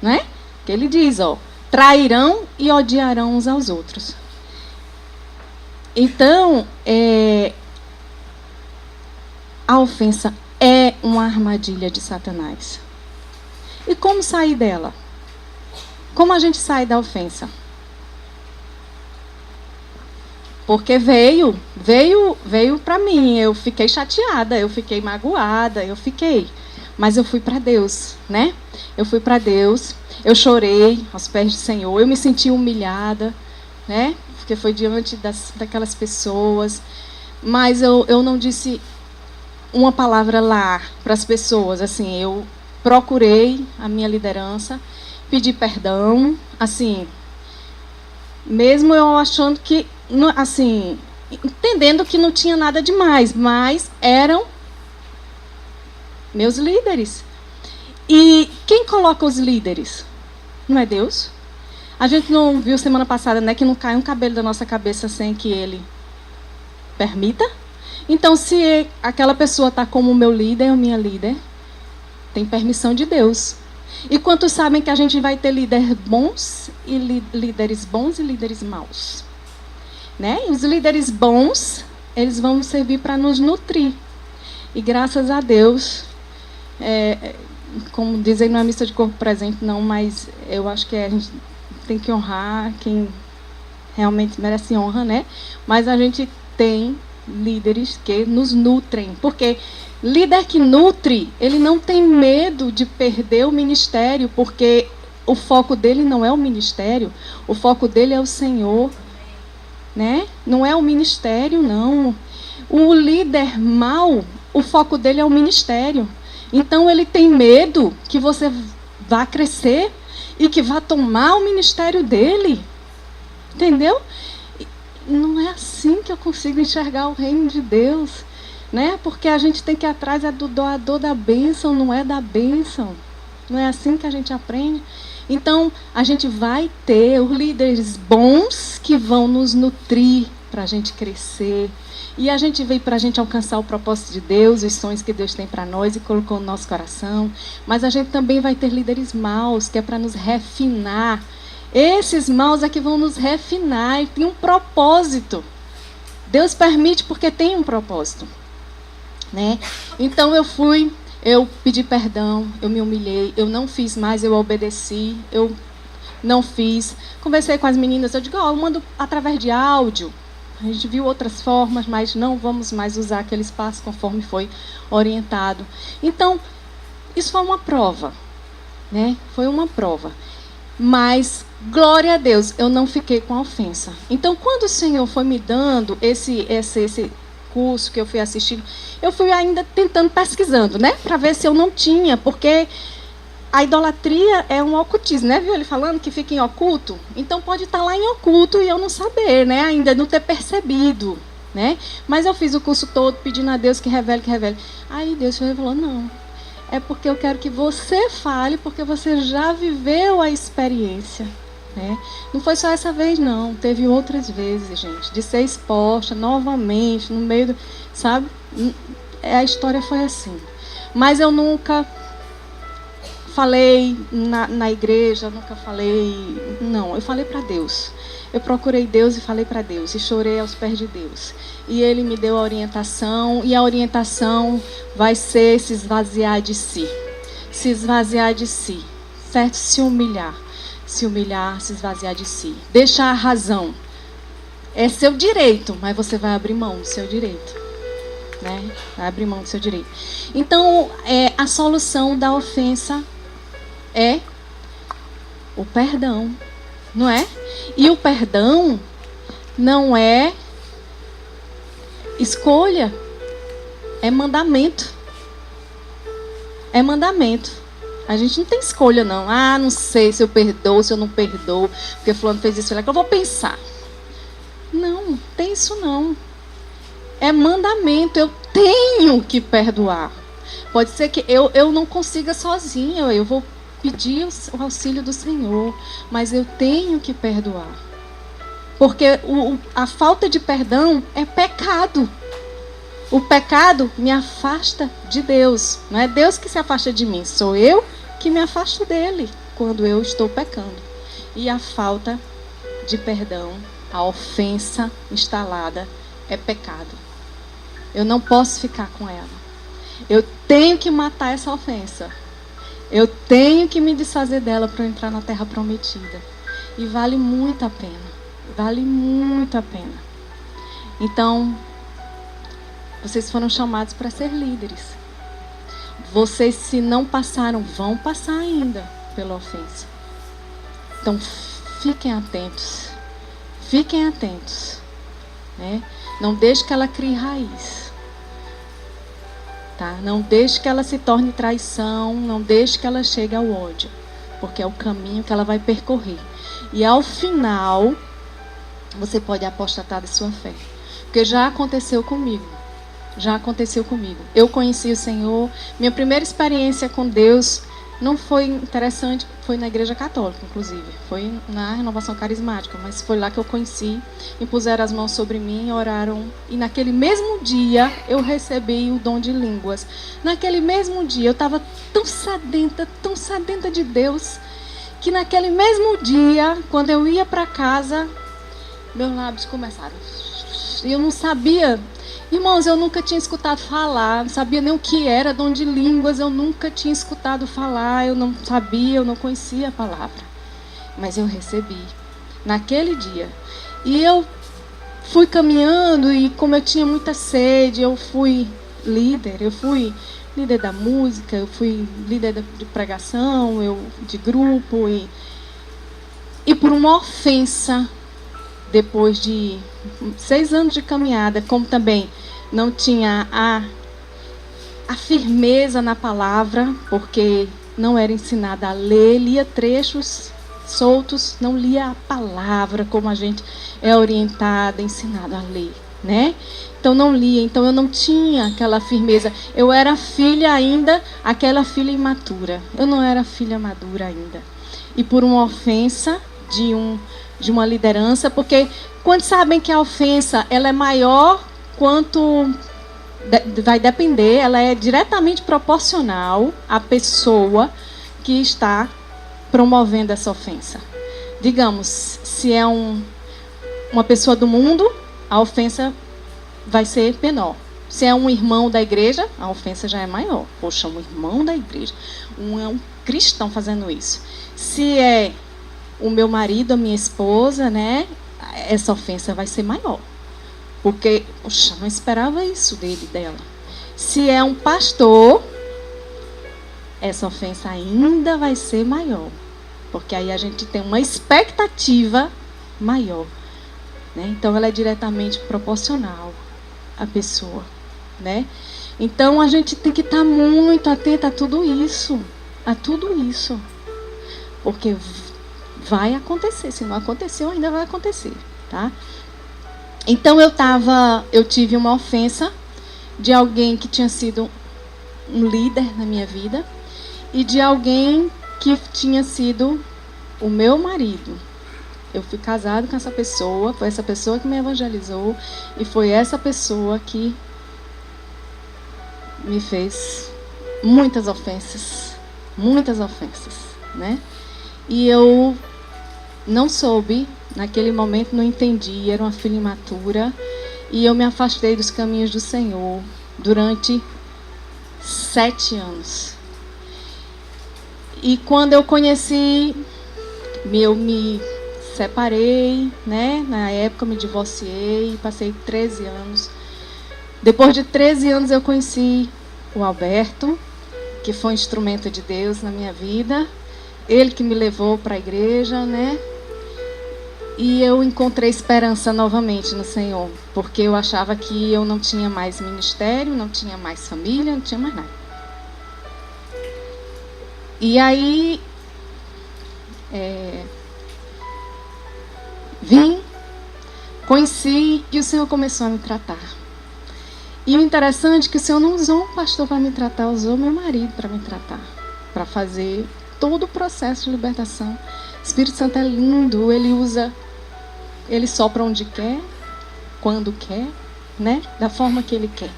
[SPEAKER 1] Né? Que ele diz, trairão e odiarão uns aos outros. Então, a ofensa é uma armadilha de Satanás. E como sair dela? Como a gente sai da ofensa? Porque veio para mim, eu fiquei chateada, eu fiquei magoada, mas eu fui para Deus, né? Eu fui para Deus, eu chorei aos pés do Senhor, eu me senti humilhada, né? Porque foi diante daquelas pessoas, mas eu não disse uma palavra lá para as pessoas, assim, eu procurei a minha liderança, pedi perdão, assim, mesmo eu achando que, assim, entendendo que não tinha nada demais, mas eram meus líderes. E quem coloca os líderes? Não é Deus? A gente não viu semana passada, né, que não cai um cabelo da nossa cabeça sem que Ele permita? Então, se aquela pessoa está como meu líder ou minha líder, tem permissão de Deus. E quantos sabem que a gente vai ter líderes bons e líderes maus? Né? E os líderes bons, eles vão servir para nos nutrir. E graças a Deus, como dizem, não é missa de corpo presente, não, mas eu acho que a gente tem que honrar quem realmente merece honra, né? Mas a gente tem líderes que nos nutrem, porque líder que nutre, ele não tem medo de perder o ministério, porque o foco dele não é o ministério, o foco dele é o Senhor, né? Não é o ministério, não. O líder mau, o foco dele é o ministério. Então ele tem medo que você vá crescer e que vá tomar o ministério dele. Entendeu? Não é assim que eu consigo enxergar o reino de Deus. né? Porque a gente tem que ir atrás do doador da bênção, não é da bênção. Não é assim que a gente aprende? Então, a gente vai ter os líderes bons que vão nos nutrir para a gente crescer. E a gente veio para a gente alcançar o propósito de Deus, os sonhos que Deus tem para nós e colocou no nosso coração. Mas a gente também vai ter líderes maus, que é para nos refinar. Esses maus é que vão nos refinar e tem um propósito. Deus permite porque tem um propósito, né? Então eu pedi perdão, eu me humilhei, eu não fiz mais, eu obedeci, eu não fiz. Conversei com as meninas, eu digo, eu mando através de áudio. A gente viu outras formas, mas não vamos mais usar aquele espaço conforme foi orientado. Então, isso foi uma prova, né? Foi uma prova. Mas, glória a Deus, eu não fiquei com a ofensa. Então, quando o Senhor foi me dando esse curso que eu fui assistindo, eu fui ainda tentando, pesquisando, né? Para ver se eu não tinha, porque a idolatria é um ocultismo, né? Viu ele falando que fica em oculto? Então pode estar lá em oculto e eu não saber, né? Ainda não ter percebido, né? Mas eu fiz o curso todo pedindo a Deus que revele, que revele. Aí Deus falou, não. É porque eu quero que você fale, porque você já viveu a experiência, né? Não foi só essa vez, não. Teve outras vezes, gente, de ser exposta novamente, no meio do... Sabe? A história foi assim. Mas eu nunca falei na igreja, nunca falei... Não, eu falei para Deus. Eu procurei Deus e falei para Deus. E chorei aos pés de Deus. E Ele me deu a orientação. E a orientação vai ser se esvaziar de si. Se esvaziar de si. Certo? Se humilhar. Se humilhar, se esvaziar de si. Deixar a razão. É seu direito, mas você vai abrir mão do seu direito. Né? Vai abrir mão do seu direito. Então, a solução da ofensa é o perdão, não é? E o perdão não é escolha, é mandamento. É mandamento. A gente não tem escolha, não. Ah, não sei se eu perdoo, se eu não perdoo, porque fulano fez isso, eu vou pensar. Não, tem isso não. É mandamento, eu tenho que perdoar. Pode ser que eu não consiga sozinha, eu vou pedir o auxílio do Senhor, mas eu tenho que perdoar. Porque a falta de perdão é pecado. O pecado me afasta de Deus. Não é Deus que se afasta de mim, sou eu que me afasto dele quando eu estou pecando. E a falta de perdão, a ofensa instalada é pecado. Eu não posso ficar com ela. Eu tenho que matar essa ofensa. Eu tenho que me desfazer dela para eu entrar na terra prometida. E vale muito a pena. Vale muito a pena. Então, vocês foram chamados para ser líderes. Vocês, se não passaram, vão passar ainda pela ofensa. Então, fiquem atentos. Fiquem atentos. Né? Não deixe que ela crie raiz. Tá? Não deixe que ela se torne traição, não deixe que ela chegue ao ódio, porque é o caminho que ela vai percorrer. E ao final, você pode apostatar da sua fé. Porque já aconteceu comigo. Já aconteceu comigo. Eu conheci o Senhor. Minha primeira experiência com Deus não foi interessante, foi na Igreja Católica, inclusive. Foi na Renovação Carismática, mas foi lá que eu conheci. Impuseram as mãos sobre mim, oraram. E naquele mesmo dia, eu recebi o dom de línguas. Naquele mesmo dia, eu estava tão sedenta de Deus, que naquele mesmo dia, quando eu ia para casa, meus lábios começaram. E eu não sabia... Irmãos, eu nunca tinha escutado falar, não sabia nem o que era dom de línguas, eu nunca tinha escutado falar, eu não sabia, eu não conhecia a palavra. Mas eu recebi, naquele dia. E eu fui caminhando e como eu tinha muita sede, eu fui líder da música, eu fui líder de pregação, de grupo. E por uma ofensa, depois de 6 anos de caminhada, como também não tinha a firmeza na palavra, porque não era ensinada a ler, lia trechos soltos, não lia a palavra como a gente é orientada, ensinada a ler. né? Então não lia, então eu não tinha aquela firmeza. Eu era filha ainda, aquela filha imatura. Eu não era filha madura ainda. E por uma ofensa de uma liderança, porque quando sabem que a ofensa ela é maior quanto vai depender, ela é diretamente proporcional à pessoa que está promovendo essa ofensa. Digamos, se é uma pessoa do mundo, a ofensa vai ser menor. Se é um irmão da igreja, a ofensa já é maior. Poxa, um irmão da igreja. É um cristão fazendo isso. Se é o meu marido, a minha esposa, né? Essa ofensa vai ser maior. Porque, poxa, não esperava isso dela. Se é um pastor, essa ofensa ainda vai ser maior. Porque aí a gente tem uma expectativa maior. Né? Então, ela é diretamente proporcional à pessoa. Né? Então, a gente tem que estar muito atento a tudo isso. A tudo isso. Porque vai acontecer. Se não aconteceu, ainda vai acontecer. Tá? Então, eu tive uma ofensa de alguém que tinha sido um líder na minha vida e de alguém que tinha sido o meu marido. Eu fui casado com essa pessoa, foi essa pessoa que me evangelizou e foi essa pessoa que me fez muitas ofensas, né? E eu não soube, naquele momento não entendi, era uma filha imatura e eu me afastei dos caminhos do Senhor durante 7 anos. E quando eu conheci, eu me separei, né? Na época eu me divorciei, passei 13 anos. Depois de 13 anos eu conheci o Alberto, que foi um instrumento de Deus na minha vida. Ele que me levou para a igreja, né? E eu encontrei esperança novamente no Senhor, porque eu achava que eu não tinha mais ministério, não tinha mais família, não tinha mais nada. E aí, vim, conheci e o Senhor começou a me tratar. E o interessante é que o Senhor não usou um pastor para me tratar, usou meu marido para me tratar, para fazer todo o processo de libertação. O Espírito Santo é lindo, ele sopra onde quer, quando quer, né? Da forma que ele quer.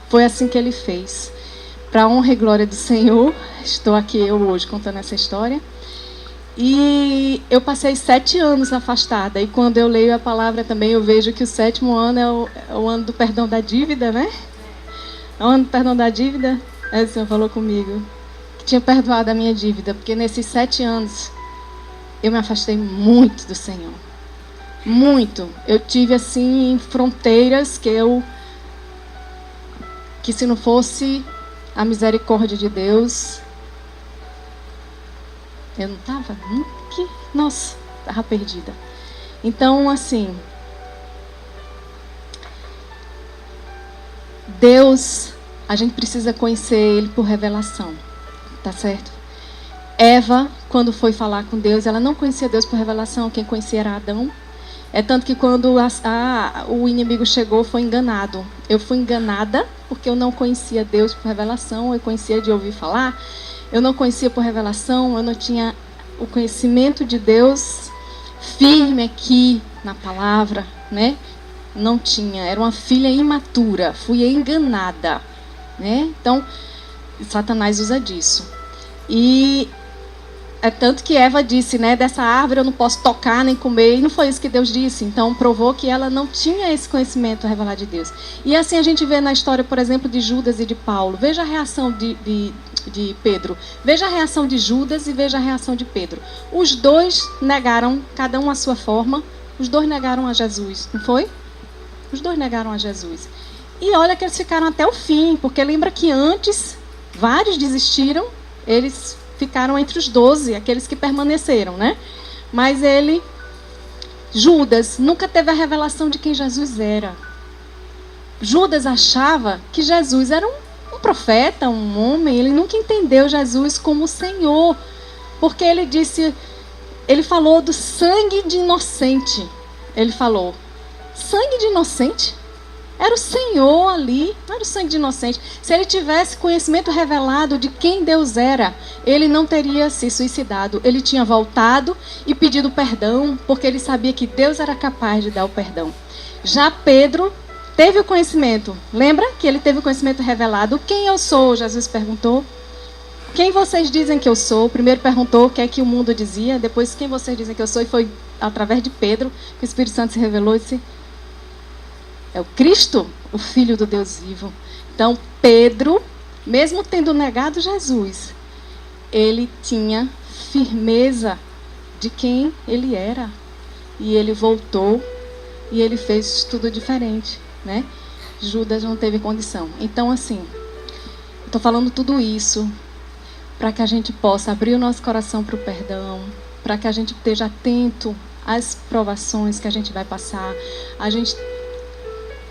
[SPEAKER 1] Foi assim que ele fez. Para a honra e glória do Senhor, estou aqui eu hoje contando essa história. E eu passei 7 anos afastada. E quando eu leio a palavra também, eu vejo que o 7º ano é o ano do perdão da dívida, né? É o ano do perdão da dívida. Aí o Senhor falou comigo que tinha perdoado a minha dívida. Porque nesses 7 anos, eu me afastei muito do Senhor. Muito. Eu tive, assim, fronteiras que se não fosse a misericórdia de Deus, eu não estava nunca. Nossa, estava perdida. Então, assim, Deus, a gente precisa conhecer Ele por revelação. Tá certo? Eva, quando foi falar com Deus, ela não conhecia Deus por revelação. Quem conhecia era Adão. É tanto que quando o inimigo chegou, foi enganado. Eu fui enganada porque eu não conhecia Deus por revelação, eu conhecia de ouvir falar. Eu não conhecia por revelação, eu não tinha o conhecimento de Deus firme aqui na palavra, né? Não tinha, era uma filha imatura, fui enganada, né? Então, Satanás usa disso. E é tanto que Eva disse, né, dessa árvore eu não posso tocar nem comer, e não foi isso que Deus disse. Então provou que ela não tinha esse conhecimento revelado de Deus. E assim a gente vê na história, por exemplo, de Judas e de Paulo. Veja a reação de Pedro. Veja a reação de Judas e veja a reação de Pedro. Os dois negaram, cada um à sua forma, os dois negaram a Jesus, não foi? Os dois negaram a Jesus. E olha que eles ficaram até o fim, porque lembra que antes vários desistiram, eles ficaram entre os 12, aqueles que permaneceram, né? Mas Judas, nunca teve a revelação de quem Jesus era. Judas achava que Jesus era um profeta, um homem. Ele nunca entendeu Jesus como Senhor. Porque ele falou do sangue de inocente. Ele falou, sangue de inocente? Era o Senhor ali, não era o sangue de inocente. Se ele tivesse conhecimento revelado de quem Deus era, ele não teria se suicidado. Ele tinha voltado e pedido perdão, porque ele sabia que Deus era capaz de dar o perdão. Já Pedro teve o conhecimento. Lembra que ele teve o conhecimento revelado? Quem eu sou? Jesus perguntou. Quem vocês dizem que eu sou? Primeiro perguntou o que é que o mundo dizia. Depois, quem vocês dizem que eu sou? E foi através de Pedro que o Espírito Santo se revelou e disse: é o Cristo, o Filho do Deus vivo. Então, Pedro, mesmo tendo negado Jesus, ele tinha firmeza de quem ele era. E ele voltou e ele fez tudo diferente, né? Judas não teve condição. Então, assim, estou falando tudo isso para que a gente possa abrir o nosso coração para o perdão, para que a gente esteja atento às provações que a gente vai passar. A gente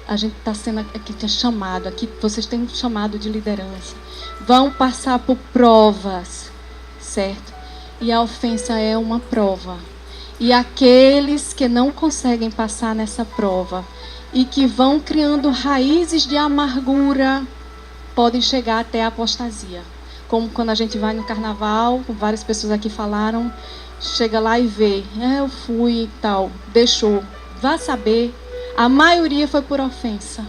[SPEAKER 1] está sendo aqui chamado, aqui vocês têm um chamado de liderança. Vão passar por provas, certo? E a ofensa é uma prova. E aqueles que não conseguem passar nessa prova e que vão criando raízes de amargura, podem chegar até a apostasia. Como quando a gente vai no carnaval, várias pessoas aqui falaram, chega lá e vê, eu fui e tal, deixou. Vá saber. A maioria foi por ofensa.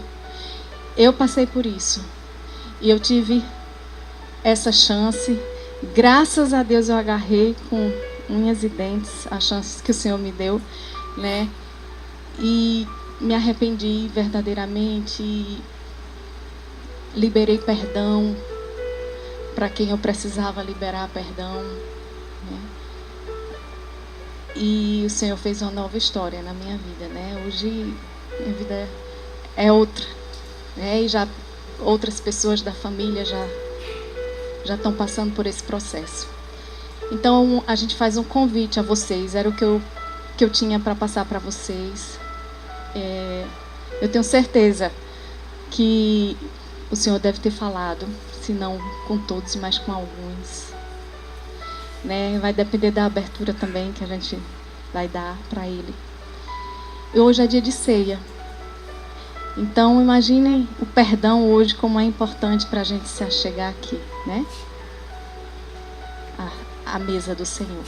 [SPEAKER 1] Eu passei por isso. E eu tive essa chance. Graças a Deus eu agarrei com unhas e dentes a chance que o Senhor me deu, né? E me arrependi verdadeiramente. E liberei perdão para quem eu precisava liberar perdão, né? E o Senhor fez uma nova história na minha vida, né? Hoje minha vida é outra, né? E já outras pessoas da família já estão passando por esse processo. Então a gente faz um convite a vocês. Era o que eu tinha para passar para vocês. Eu tenho certeza que o Senhor deve ter falado, se não com todos, mas com alguns, né? Vai depender da abertura também que a gente vai dar para Ele. E hoje é dia de ceia. Então, imaginem o perdão hoje como é importante para a gente se achegar aqui, né? À mesa do Senhor.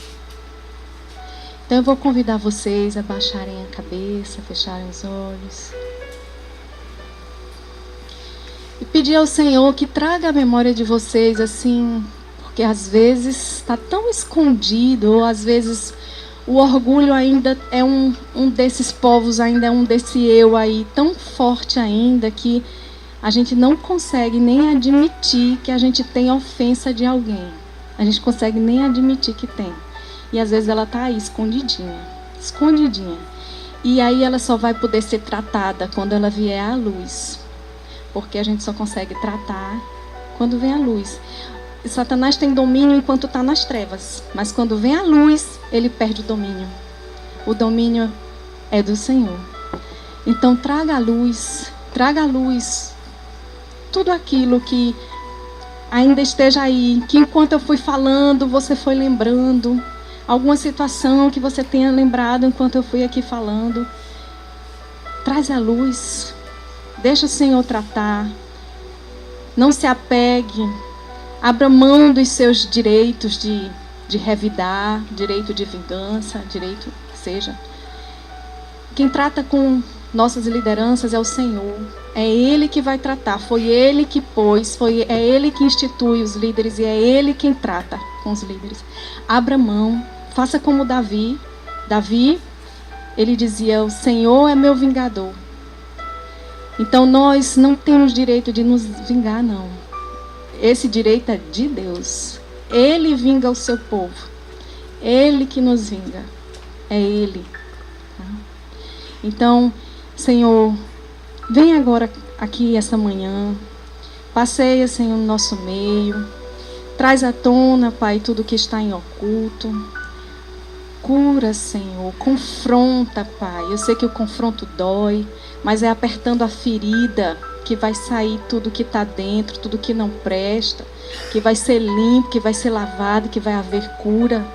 [SPEAKER 1] Então, eu vou convidar vocês a baixarem a cabeça, fecharem os olhos. E pedir ao Senhor que traga a memória de vocês, assim, porque às vezes está tão escondido, ou às vezes o orgulho ainda é um desses povos, ainda é um desse eu aí, tão forte ainda, que a gente não consegue nem admitir que a gente tem ofensa de alguém. A gente consegue nem admitir que tem. E às vezes ela está aí, escondidinha. E aí ela só vai poder ser tratada quando ela vier à luz. Porque a gente só consegue tratar quando vem a luz. Satanás tem domínio enquanto está nas trevas. Mas quando vem a luz, ele perde o domínio. O domínio é do Senhor. Então traga a luz tudo aquilo que ainda esteja aí, que enquanto eu fui falando, você foi lembrando. Alguma situação que você tenha lembrado enquanto eu fui aqui falando. Traz a luz. Deixa o Senhor tratar. Não se apegue. Abra mão dos seus direitos de revidar, direito de vingança, direito que seja. Quem trata com nossas lideranças é o Senhor. É Ele que vai tratar. Foi Ele que pôs, é Ele que institui os líderes e é Ele quem trata com os líderes. Abra mão. Faça como Davi. Davi, ele dizia, o Senhor é meu vingador. Então nós não temos direito de nos vingar, não. Esse direito é de Deus. Ele vinga o seu povo. Ele que nos vinga. É Ele. Tá? Então, Senhor, vem agora aqui essa manhã. Passeia, Senhor, no nosso meio. Traz à tona, Pai, tudo que está em oculto. Cura, Senhor. Confronta, Pai. Eu sei que o confronto dói, mas é apertando a ferida que vai sair tudo que está dentro, tudo que não presta, que vai ser limpo, que vai ser lavado, que vai haver cura.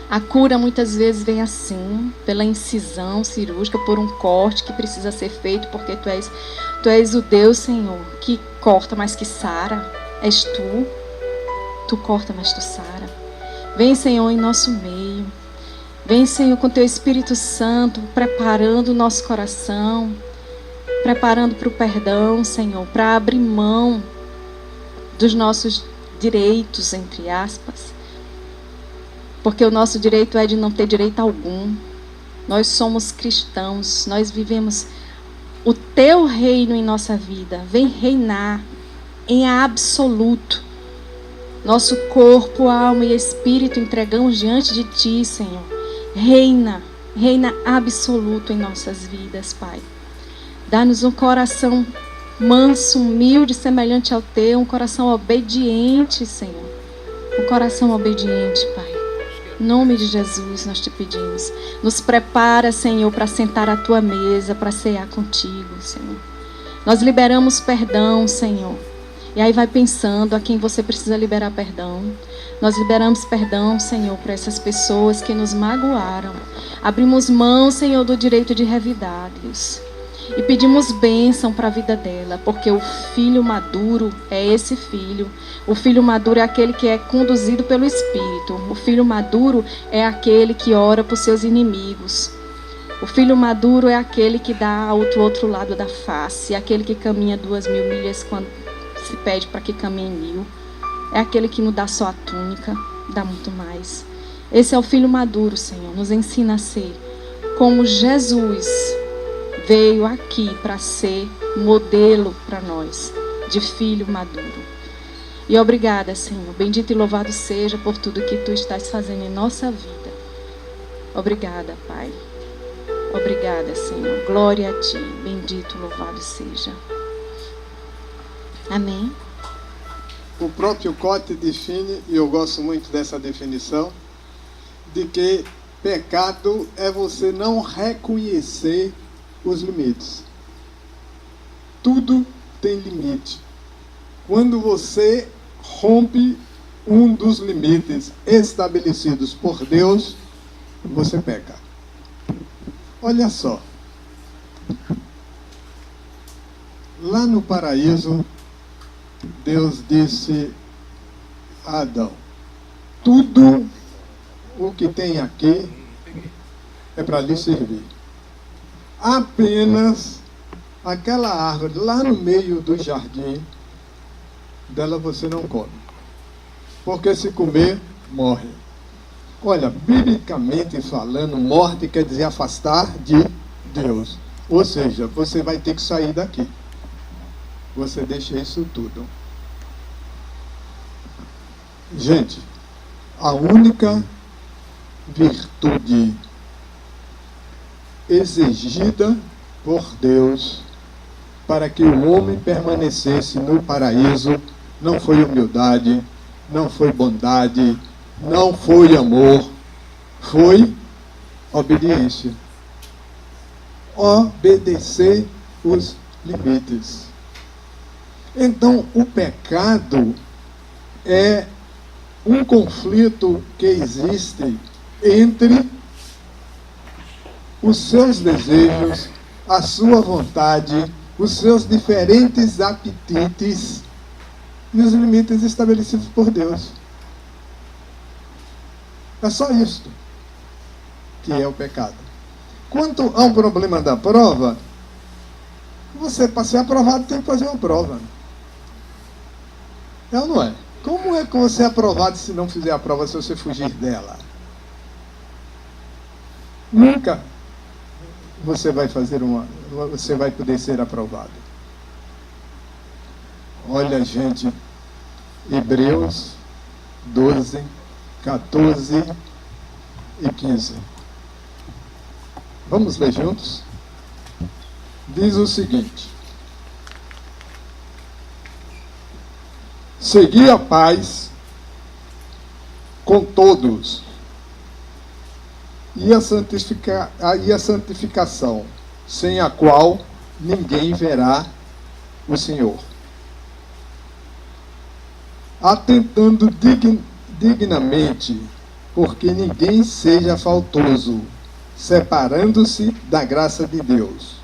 [SPEAKER 1] A cura muitas vezes vem assim, pela incisão cirúrgica, por um corte que precisa ser feito, porque tu és o Deus, Senhor, que corta, mas que sara. És tu. Tu corta, mas tu sara. Vem, Senhor, em nosso meio. Vem, Senhor, com teu Espírito Santo, preparando o nosso coração, preparando para o perdão, Senhor, para abrir mão dos nossos direitos, entre aspas. Porque o nosso direito é de não ter direito algum. Nós somos cristãos, nós vivemos o teu reino em nossa vida. Vem reinar em absoluto. Nosso corpo, alma e espírito entregamos diante de ti, Senhor. Reina absoluto em nossas vidas, Pai. Dá-nos um coração manso, humilde, semelhante ao teu, um coração obediente, Senhor. Um coração obediente, Pai. Em nome de Jesus nós te pedimos. Nos prepara, Senhor, para sentar à tua mesa, para cear contigo, Senhor. Nós liberamos perdão, Senhor. E aí vai pensando a quem você precisa liberar perdão. Nós liberamos perdão, Senhor, para essas pessoas que nos magoaram. Abrimos mão, Senhor, do direito de revidar, Deus. E pedimos bênção para a vida dela, porque o filho maduro é esse filho. O filho maduro é aquele que é conduzido pelo Espírito. O filho maduro é aquele que ora por seus inimigos. O filho maduro é aquele que dá ao outro lado da face, aquele que caminha 2.000 milhas quando se pede para que caminhe 1.000. É aquele que não dá só a túnica, dá muito mais. Esse é o filho maduro, Senhor. Nos ensina a ser como Jesus veio aqui para ser modelo para nós, de filho maduro. E obrigada, Senhor. Bendito e louvado seja por tudo que tu estás fazendo em nossa vida. Obrigada, Pai. Obrigada, Senhor. Glória a ti. Bendito, louvado seja. Amém.
[SPEAKER 4] O próprio Cote define, e eu gosto muito dessa definição, de que pecado é você não reconhecer os limites. Tudo tem limite. Quando você rompe um dos limites estabelecidos por Deus, você peca. Olha só. Lá no paraíso, Deus disse a Adão: tudo o que tem aqui é para lhe servir. Apenas aquela árvore lá no meio do jardim, dela você não come. Porque se comer, morre. Olha, biblicamente falando, morte quer dizer afastar de Deus. Ou seja, você vai ter que sair daqui. Você deixa isso tudo. Gente, a única virtude exigida por Deus para que o homem permanecesse no paraíso não foi humildade, não foi bondade, não foi amor, foi obediência. Obedecer os limites. Então, o pecado é um conflito que existe entre os seus desejos, a sua vontade, os seus diferentes apetites e os limites estabelecidos por Deus. É só isto que é o pecado. Quanto ao problema da prova, você, para ser aprovado, tem que fazer uma prova. É ou não é? Como é que você é aprovado se não fizer a prova, se você fugir dela? Nunca você vai poder ser aprovado. Olha, gente, Hebreus 12, 14 e 15. Vamos ler juntos? Diz o seguinte: segui a paz com todos e a santificação, sem a qual ninguém verá o Senhor. Atentando dignamente porque ninguém seja faltoso, separando-se da graça de Deus.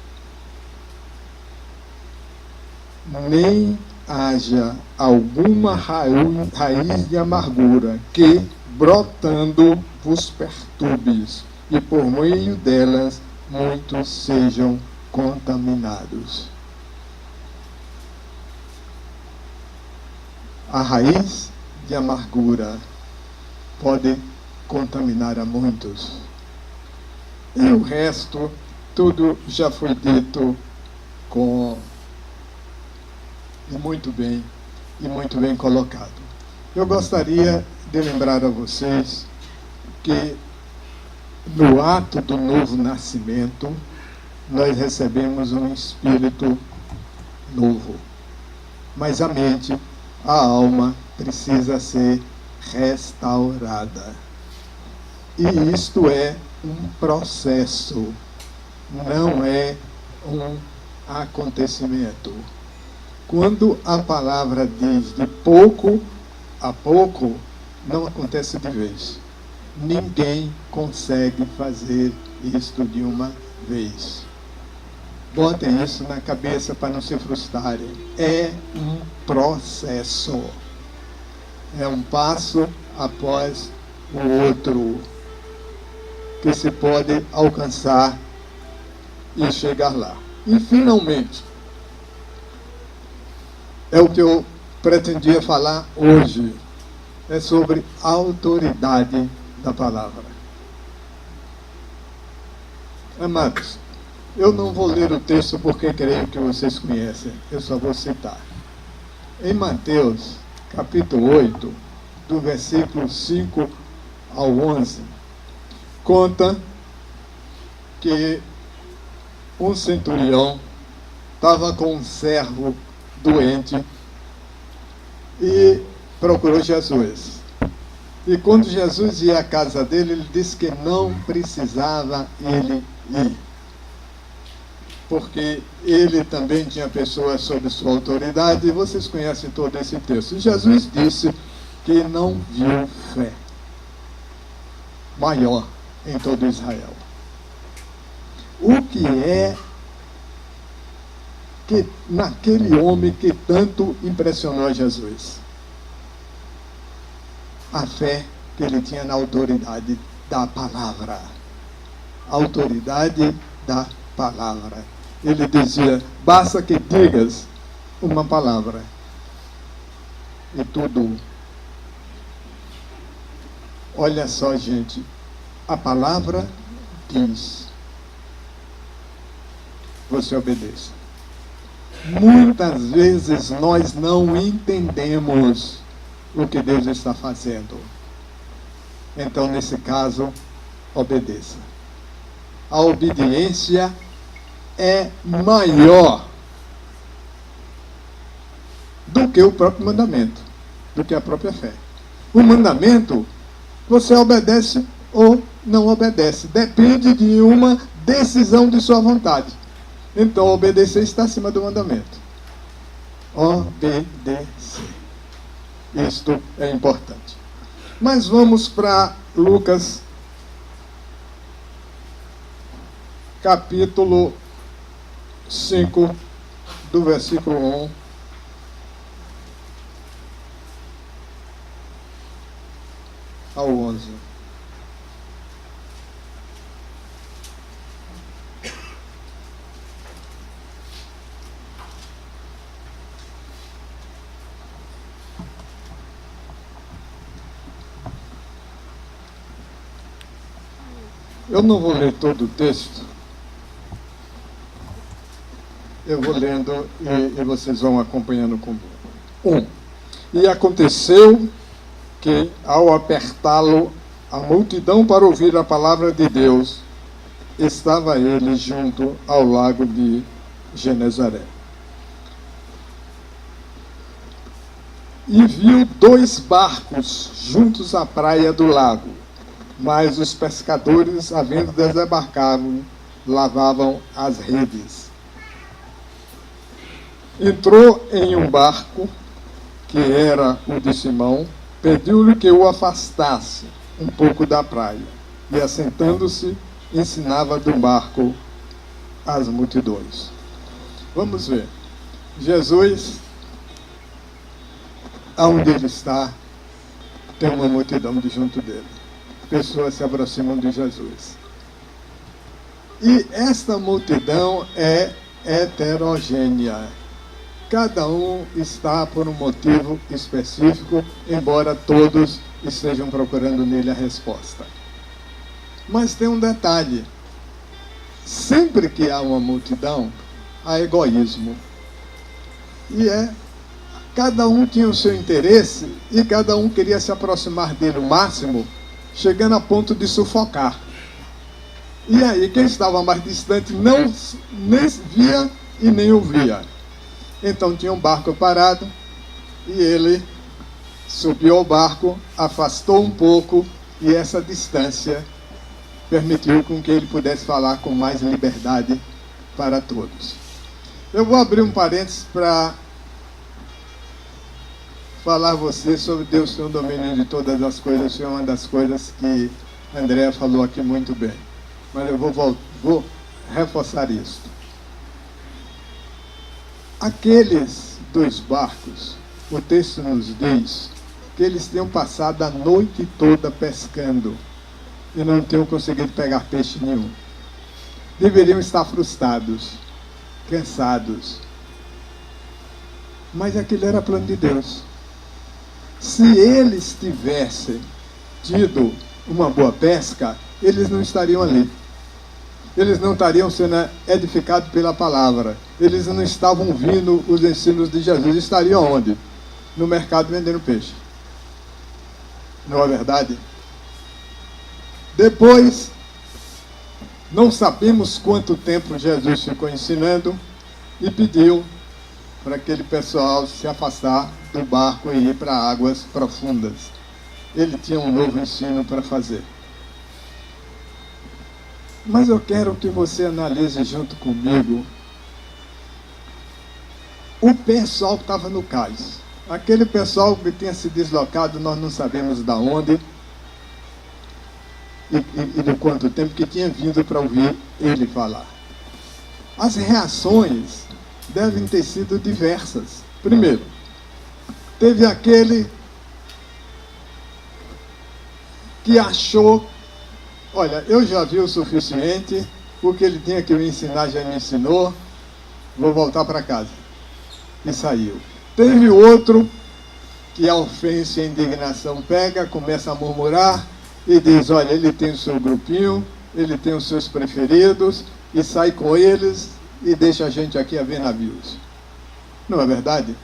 [SPEAKER 4] Nem haja alguma raiz de amargura que, brotando, vos perturbes, e por meio delas muitos sejam contaminados. A raiz de amargura pode contaminar a muitos. E o resto, tudo já foi dito e muito bem colocado. Eu gostaria de lembrar a vocês que no ato do novo nascimento, nós recebemos um espírito novo. Mas a mente, a alma, precisa ser restaurada. E isto é um processo, não é um acontecimento. Quando a palavra diz de pouco a pouco, não acontece de vez. Ninguém consegue fazer isto de uma vez. Botem isso na cabeça para não se frustrarem. É um processo. É um passo após o outro que se pode alcançar e chegar lá. E finalmente, é o que eu pretendia falar hoje. É sobre a autoridade da palavra. Amados, eu não vou ler o texto porque creio que vocês conhecem. Eu só vou citar. Em Mateus, capítulo 8, do versículo 5 ao 11, conta que um centurião estava com um servo doente e procurou Jesus. E quando Jesus ia à casa dele, ele disse que não precisava ele ir, porque ele também tinha pessoas sob sua autoridade, e vocês conhecem todo esse texto. E Jesus disse que não viu fé maior em todo Israel. O que é que naquele homem que tanto impressionou Jesus? A fé que ele tinha na autoridade da palavra. A autoridade da palavra. Ele dizia, basta que digas uma palavra e tudo. Olha só, gente, a palavra diz, você obedeça. Muitas vezes nós não entendemos o que Deus está fazendo. Então, nesse caso, obedeça. A obediência é maior do que o próprio mandamento, do que a própria fé. O mandamento, você obedece ou não obedece. Depende de uma decisão de sua vontade. Então, obedecer está acima do mandamento. Obedecer. Isto é importante. Mas vamos para Lucas, capítulo 5, do versículo 1 ao 11. Eu não vou ler todo o texto. Eu vou lendo e vocês vão acompanhando comigo. E aconteceu que, ao apertá-lo a multidão para ouvir a palavra de Deus, estava ele junto ao lago de Genezaré. E viu 2 barcos juntos à praia do lago, mas os pescadores, havendo desembarcado, lavavam as redes. Entrou em um barco, que era o de Simão, pediu-lhe que o afastasse, um pouco da praia, e assentando-se, ensinava do barco as multidões. Vamos ver. Jesus, aonde ele está, tem uma multidão de junto dele. Pessoas se aproximam de Jesus. E esta multidão é heterogênea. Cada um está por um motivo específico, embora todos estejam procurando nele a resposta. Mas tem um detalhe. Sempre que há uma multidão, há egoísmo. E cada um tinha o seu interesse e cada um queria se aproximar dele o máximo, chegando a ponto de sufocar. E aí, quem estava mais distante não nem via e nem ouvia. Então tinha um barco parado e ele subiu ao barco, afastou um pouco e essa distância permitiu com que ele pudesse falar com mais liberdade para todos. Eu vou abrir um parênteses para falar a você sobre Deus ter um domínio de todas as coisas. Isso é uma das coisas que a Andréa falou aqui muito bem. Mas eu vou reforçar isso. Aqueles 2 barcos, o texto nos diz que eles tinham passado a noite toda pescando e não tinham conseguido pegar peixe nenhum. Deveriam estar frustrados, cansados. Mas aquilo era plano de Deus. Se eles tivessem tido uma boa pesca, eles não estariam ali. Eles não estariam sendo edificados pela palavra. Eles não estavam ouvindo os ensinos de Jesus. Estariam onde? No mercado vendendo peixe. Não é verdade? Depois, não sabemos quanto tempo Jesus ficou ensinando e pediu para aquele pessoal se afastar do barco e ir para águas profundas. Ele tinha um novo ensino para fazer. Mas eu quero que você analise junto comigo o pessoal que estava no cais. Aquele pessoal que tinha se deslocado, nós não sabemos de onde e de quanto tempo que tinha vindo para ouvir ele falar. As reações devem ter sido diversas. Primeiro, teve aquele que achou, olha, eu já vi o suficiente, o que ele tinha que me ensinar já me ensinou, vou voltar para casa. E saiu. Teve outro que a ofensa e a indignação pega, começa a murmurar e diz, olha, ele tem o seu grupinho, ele tem os seus preferidos, e sai com eles e deixa a gente aqui a ver navios. Não é verdade?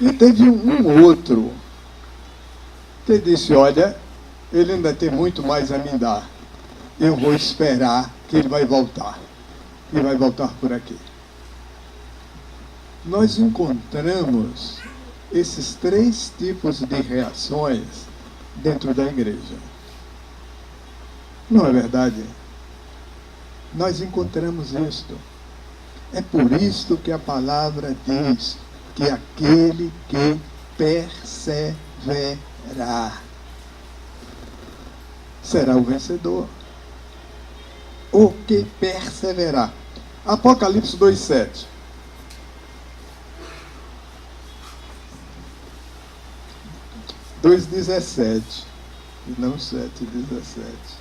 [SPEAKER 4] E teve um outro que disse, olha, ele ainda tem muito mais a me dar. Eu vou esperar que ele vai voltar. E vai voltar por aqui. Nós encontramos esses 3 tipos de reações dentro da igreja. Não é verdade? Nós encontramos isto. É por isto que a palavra diz que aquele que perseverar será o vencedor. O que perseverar. Apocalipse 2:7. (2:17) 2:17, não 7:17.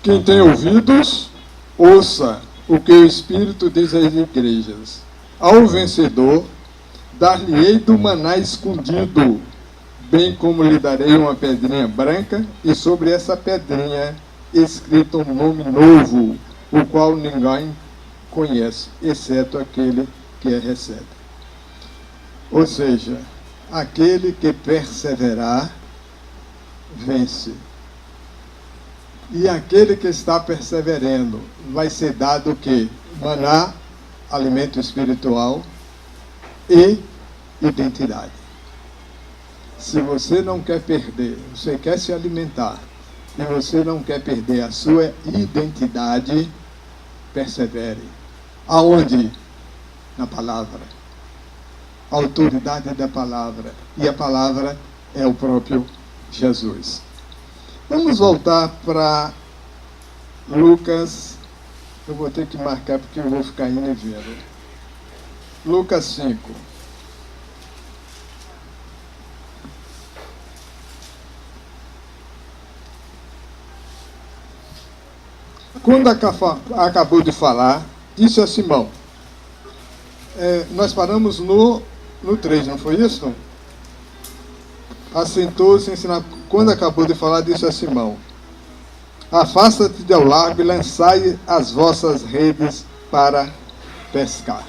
[SPEAKER 4] Quem tem ouvidos, ouça o que o Espírito diz às igrejas. Ao vencedor, dar-lhe-ei do maná escondido, bem como lhe darei uma pedrinha branca, e sobre essa pedrinha escrito um nome novo, o qual ninguém conhece, exceto aquele que a recebe. Ou seja, aquele que perseverar, vence. E aquele que está perseverando, vai ser dado o quê? Maná, alimento espiritual e identidade. Se você não quer perder, você quer se alimentar, e você não quer perder a sua identidade, persevere. Aonde? Na palavra. A autoridade da palavra. E a palavra é o próprio Jesus. Vamos voltar para Lucas. Eu vou ter que marcar porque eu vou ficar indo e vendo. Lucas 5. Quando acabou de falar, disse a Simão. Nós paramos no 3, não foi isso? Assentou-se e ensinou. Quando acabou de falar, disse a Simão: afasta-te ao largo e lançai as vossas redes para pescar.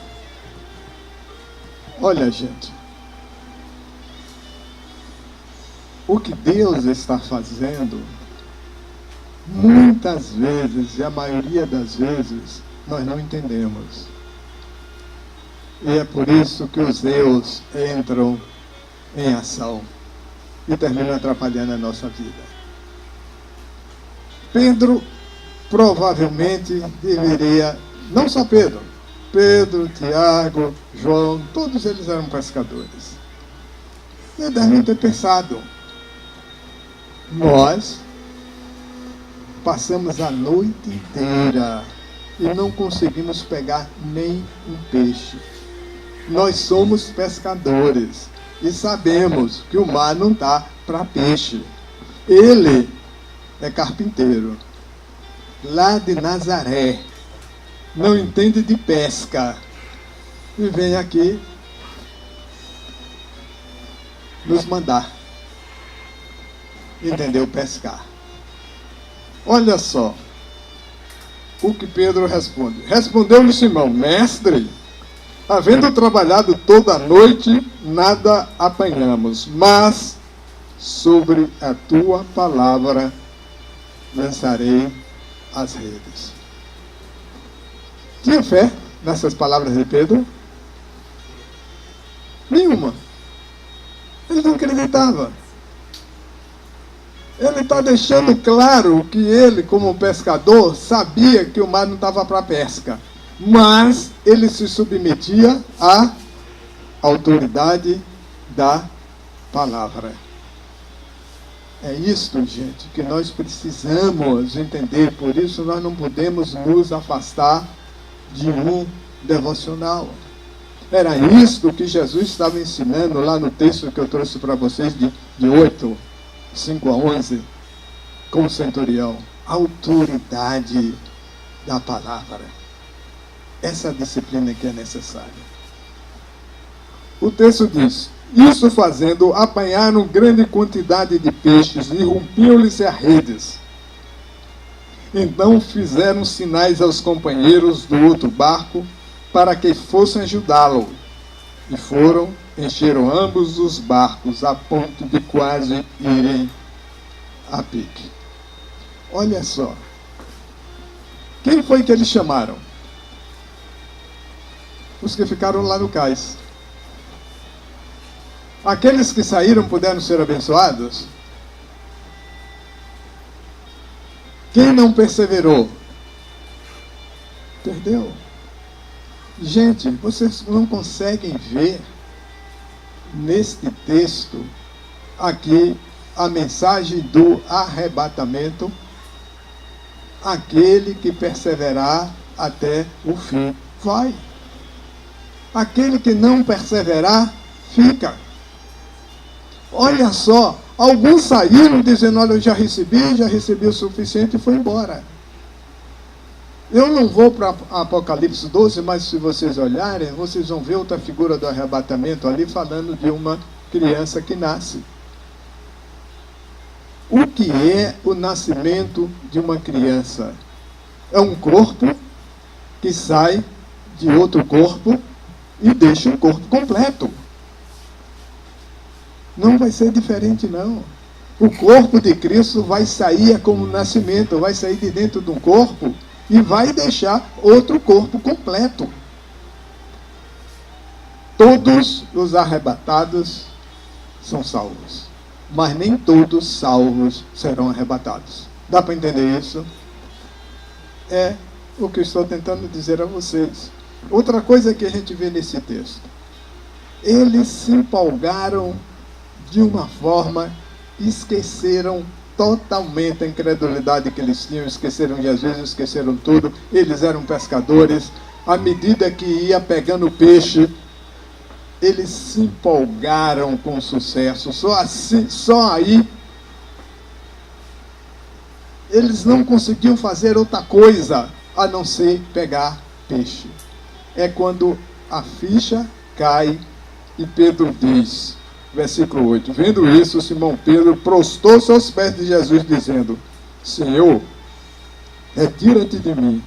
[SPEAKER 4] Olha, gente, o que Deus está fazendo, muitas vezes, e a maioria das vezes, nós não entendemos. E é por isso que os erros entram em ação e terminam atrapalhando a nossa vida. Pedro provavelmente deveria, não só Pedro, Tiago, João, todos eles eram pescadores. E devem ter pensado, nós passamos a noite inteira e não conseguimos pegar nem um peixe. Nós somos pescadores e sabemos que o mar não está para peixe. Ele é carpinteiro, lá de Nazaré, não entende de pesca e vem aqui nos mandar, entendeu? Pescar. Olha só o que Pedro responde. Respondeu-lhe Simão: mestre, havendo trabalhado toda a noite, nada apanhamos, mas sobre a tua palavra lançarei as redes. Tinha fé nessas palavras de Pedro? Nenhuma. Ele não acreditava. Ele está deixando claro que ele, como pescador, sabia que o mar não estava para pesca. Mas ele se submetia à autoridade da palavra. É isto, gente, que nós precisamos entender. Por isso nós não podemos nos afastar de um devocional. Era isto que Jesus estava ensinando lá no texto que eu trouxe para vocês de 8, 5 a 11, com o centurião. A autoridade da palavra. Essa disciplina que é necessária. O texto diz: isso fazendo, apanharam grande quantidade de peixes e rompiam-lhes as redes. Então fizeram sinais aos companheiros do outro barco para que fossem ajudá-lo. E foram, encheram ambos os barcos a ponto de quase irem a pique. Olha só. Quem foi que eles chamaram? Os que ficaram lá no cais. Aqueles que saíram puderam ser abençoados? Quem não perseverou? Perdeu. Gente, vocês não conseguem ver neste texto aqui a mensagem do arrebatamento? Aquele que perseverar até o fim vai. Aquele que não perseverar fica. Olha só, alguns saíram dizendo: olha, eu já recebi o suficiente e foi embora. Eu não vou para Apocalipse 12, mas se vocês olharem, vocês vão ver outra figura do arrebatamento ali falando de uma criança que nasce. O que é o nascimento de uma criança? É um corpo que sai de outro corpo e deixa o corpo completo. Não vai ser diferente, não. O corpo de Cristo vai sair como nascimento, vai sair de dentro de um corpo e vai deixar outro corpo completo. Todos os arrebatados são salvos, mas nem todos salvos serão arrebatados. Dá para entender isso? É o que eu estou tentando dizer a vocês. Outra coisa que a gente vê nesse texto. Eles se empolgaram de uma forma, esqueceram totalmente a incredulidade que eles tinham, esqueceram Jesus, esqueceram tudo. Eles eram pescadores. À medida que ia pegando peixe, eles se empolgaram com o sucesso. Só aí, eles não conseguiam fazer outra coisa a não ser pegar peixe. É quando a ficha cai e Pedro diz, versículo 8, vendo isso, Simão Pedro prostou-se aos pés de Jesus, dizendo, Senhor, retira-te de mim,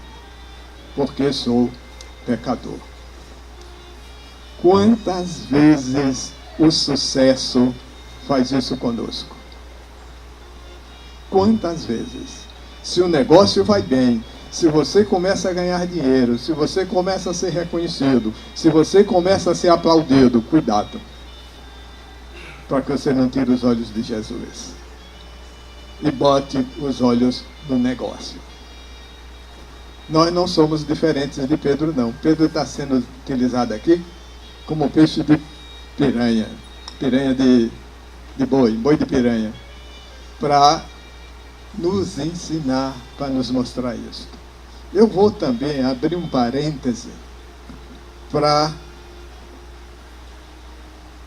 [SPEAKER 4] porque sou pecador. Quantas vezes o sucesso faz isso conosco? Quantas vezes? Se o negócio vai bem, se você começa a ganhar dinheiro, se você começa a ser reconhecido, se você começa a ser aplaudido, cuidado, para que você não tire os olhos de Jesus e bote os olhos no negócio. Nós não somos diferentes de Pedro, não. Pedro está sendo utilizado aqui como peixe de piranha, piranha de boi de piranha, para nos ensinar, para nos mostrar isso. Eu vou também abrir um parêntese para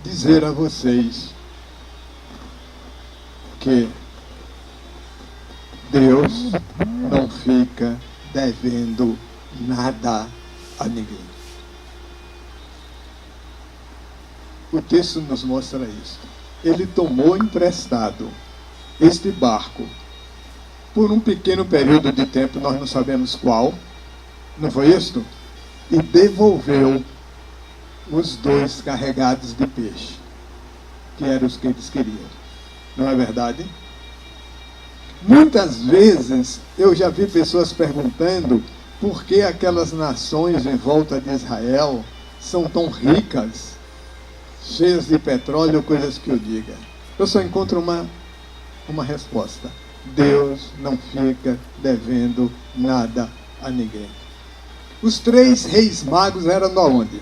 [SPEAKER 4] dizer a vocês que Deus não fica devendo nada a ninguém. O texto nos mostra isso. Ele tomou emprestado este barco por um pequeno período de tempo, nós não sabemos qual, não foi isto? E devolveu os 2 carregados de peixe, que eram os que eles queriam. Não é verdade? Muitas vezes eu já vi pessoas perguntando por que aquelas nações em volta de Israel são tão ricas, cheias de petróleo, coisas que eu diga. Eu só encontro uma resposta. Deus não fica devendo nada a ninguém. Os 3 reis magos eram de onde?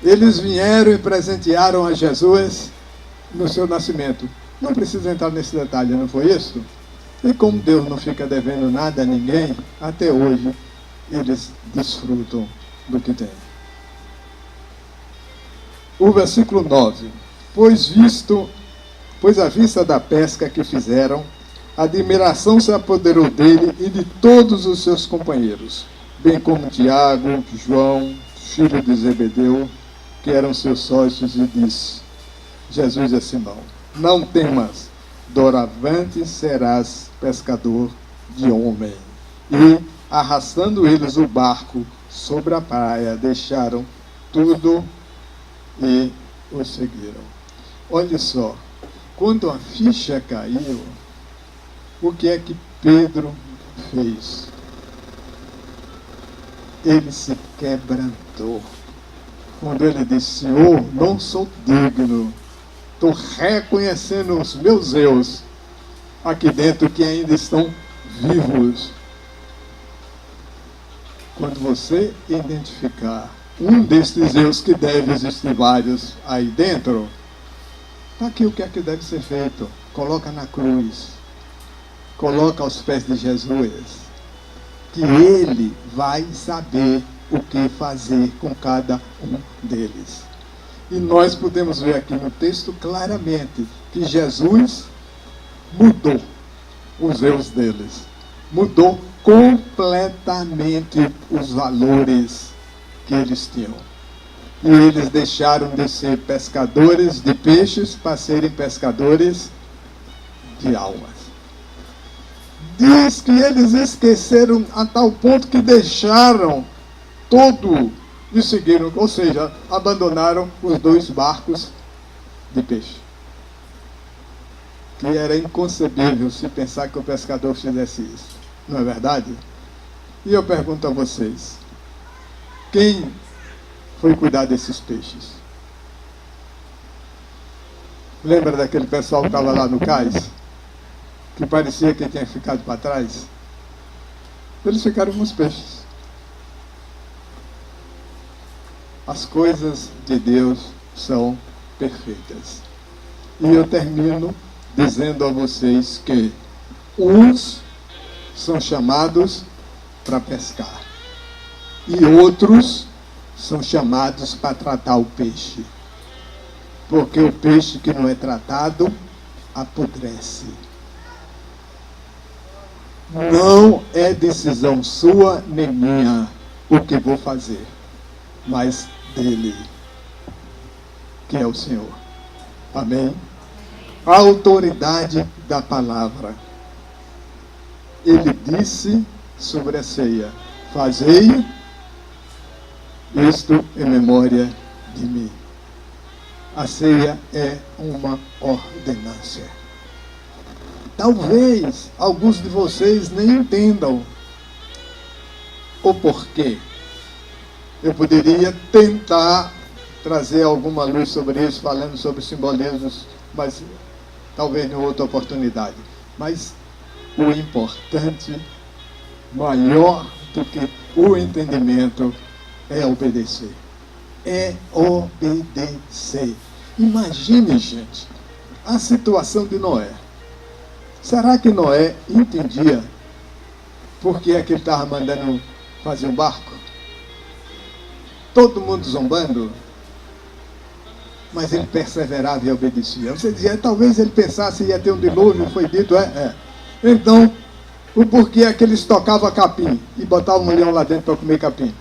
[SPEAKER 4] Eles vieram e presentearam a Jesus no seu nascimento. Não precisa entrar nesse detalhe, não foi isso? E como Deus não fica devendo nada a ninguém, até hoje eles desfrutam do que têm. O versículo 9. Pois à vista da pesca que fizeram, a admiração se apoderou dele e de todos os seus companheiros, bem como Tiago, João, filho de Zebedeu, que eram seus sócios, e disse, Jesus a Simão, não temas, doravante serás pescador de homem. E, arrastando eles o barco sobre a praia, deixaram tudo e o seguiram. Olha só, quando a ficha caiu, o que é que Pedro fez? Ele se quebrantou. Quando ele disse, Senhor, não sou digno, estou reconhecendo os meus erros aqui dentro que ainda estão vivos. Quando você identificar um destes erros, que deve existir vários aí dentro, está aqui o que é que deve ser feito. Coloca na cruz. Coloca aos pés de Jesus. Que Ele vai saber o que fazer com cada um deles. E nós podemos ver aqui no texto claramente que Jesus mudou os erros deles. Mudou completamente os valores que eles tinham. E eles deixaram de ser pescadores de peixes para serem pescadores de almas. Diz que eles esqueceram a tal ponto que deixaram todo e seguiram, ou seja, abandonaram os 2 barcos de peixe. Que era inconcebível se pensar que o pescador fizesse isso. Não é verdade? E eu pergunto a vocês, quem foi cuidar desses peixes? Lembra daquele pessoal que estava lá no cais? Que parecia que tinha ficado para trás? Eles ficaram com os peixes. as coisas de Deus são perfeitas. E eu termino dizendo a vocês que uns são chamados para pescar e outros são chamados para tratar o peixe. Porque o peixe que não é tratado apodrece. Não é decisão sua nem minha o que vou fazer, mas dele, que é o Senhor. Amém? A autoridade da palavra. Ele disse sobre a ceia: fazei isto em memória de mim. A ceia é uma ordenança. Talvez alguns de vocês nem entendam o porquê. Eu poderia tentar trazer alguma luz sobre isso, falando sobre simbolismos, mas talvez em outra oportunidade. Mas o importante, maior do que o entendimento, é obedecer. É obedecer. Imagine, gente, a situação de Noé. Será que Noé entendia por que é que ele estava mandando fazer um barco? Todo mundo zombando, mas ele perseverava e obedecia. Você dizia, talvez ele pensasse que ia ter um dilúvio, foi dito, Então, o porquê é que eles tocavam capim e botavam um leão lá dentro para comer capim?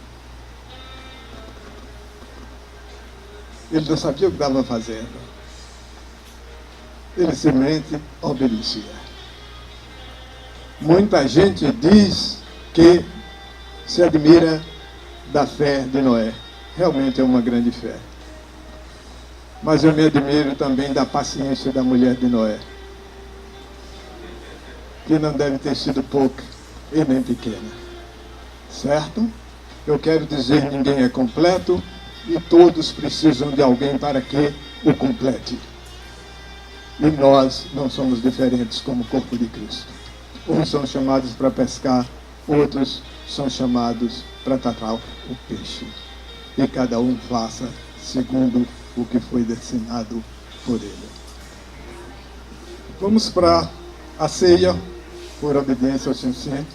[SPEAKER 4] Ele não sabia o que estava fazendo. Ele simplesmente obedecia. Muita gente diz que se admira da fé de Noé. Realmente é uma grande fé. Mas eu me admiro também da paciência da mulher de Noé, que não deve ter sido pouca e nem pequena. Certo? Eu quero dizer, ninguém é completo e todos precisam de alguém para que o complete. E nós não somos diferentes como o corpo de Cristo. Uns são chamados para pescar, outros são chamados para tratar o peixe. E cada um faça segundo o que foi destinado por ele. Vamos para a ceia, por obediência ao Senhor.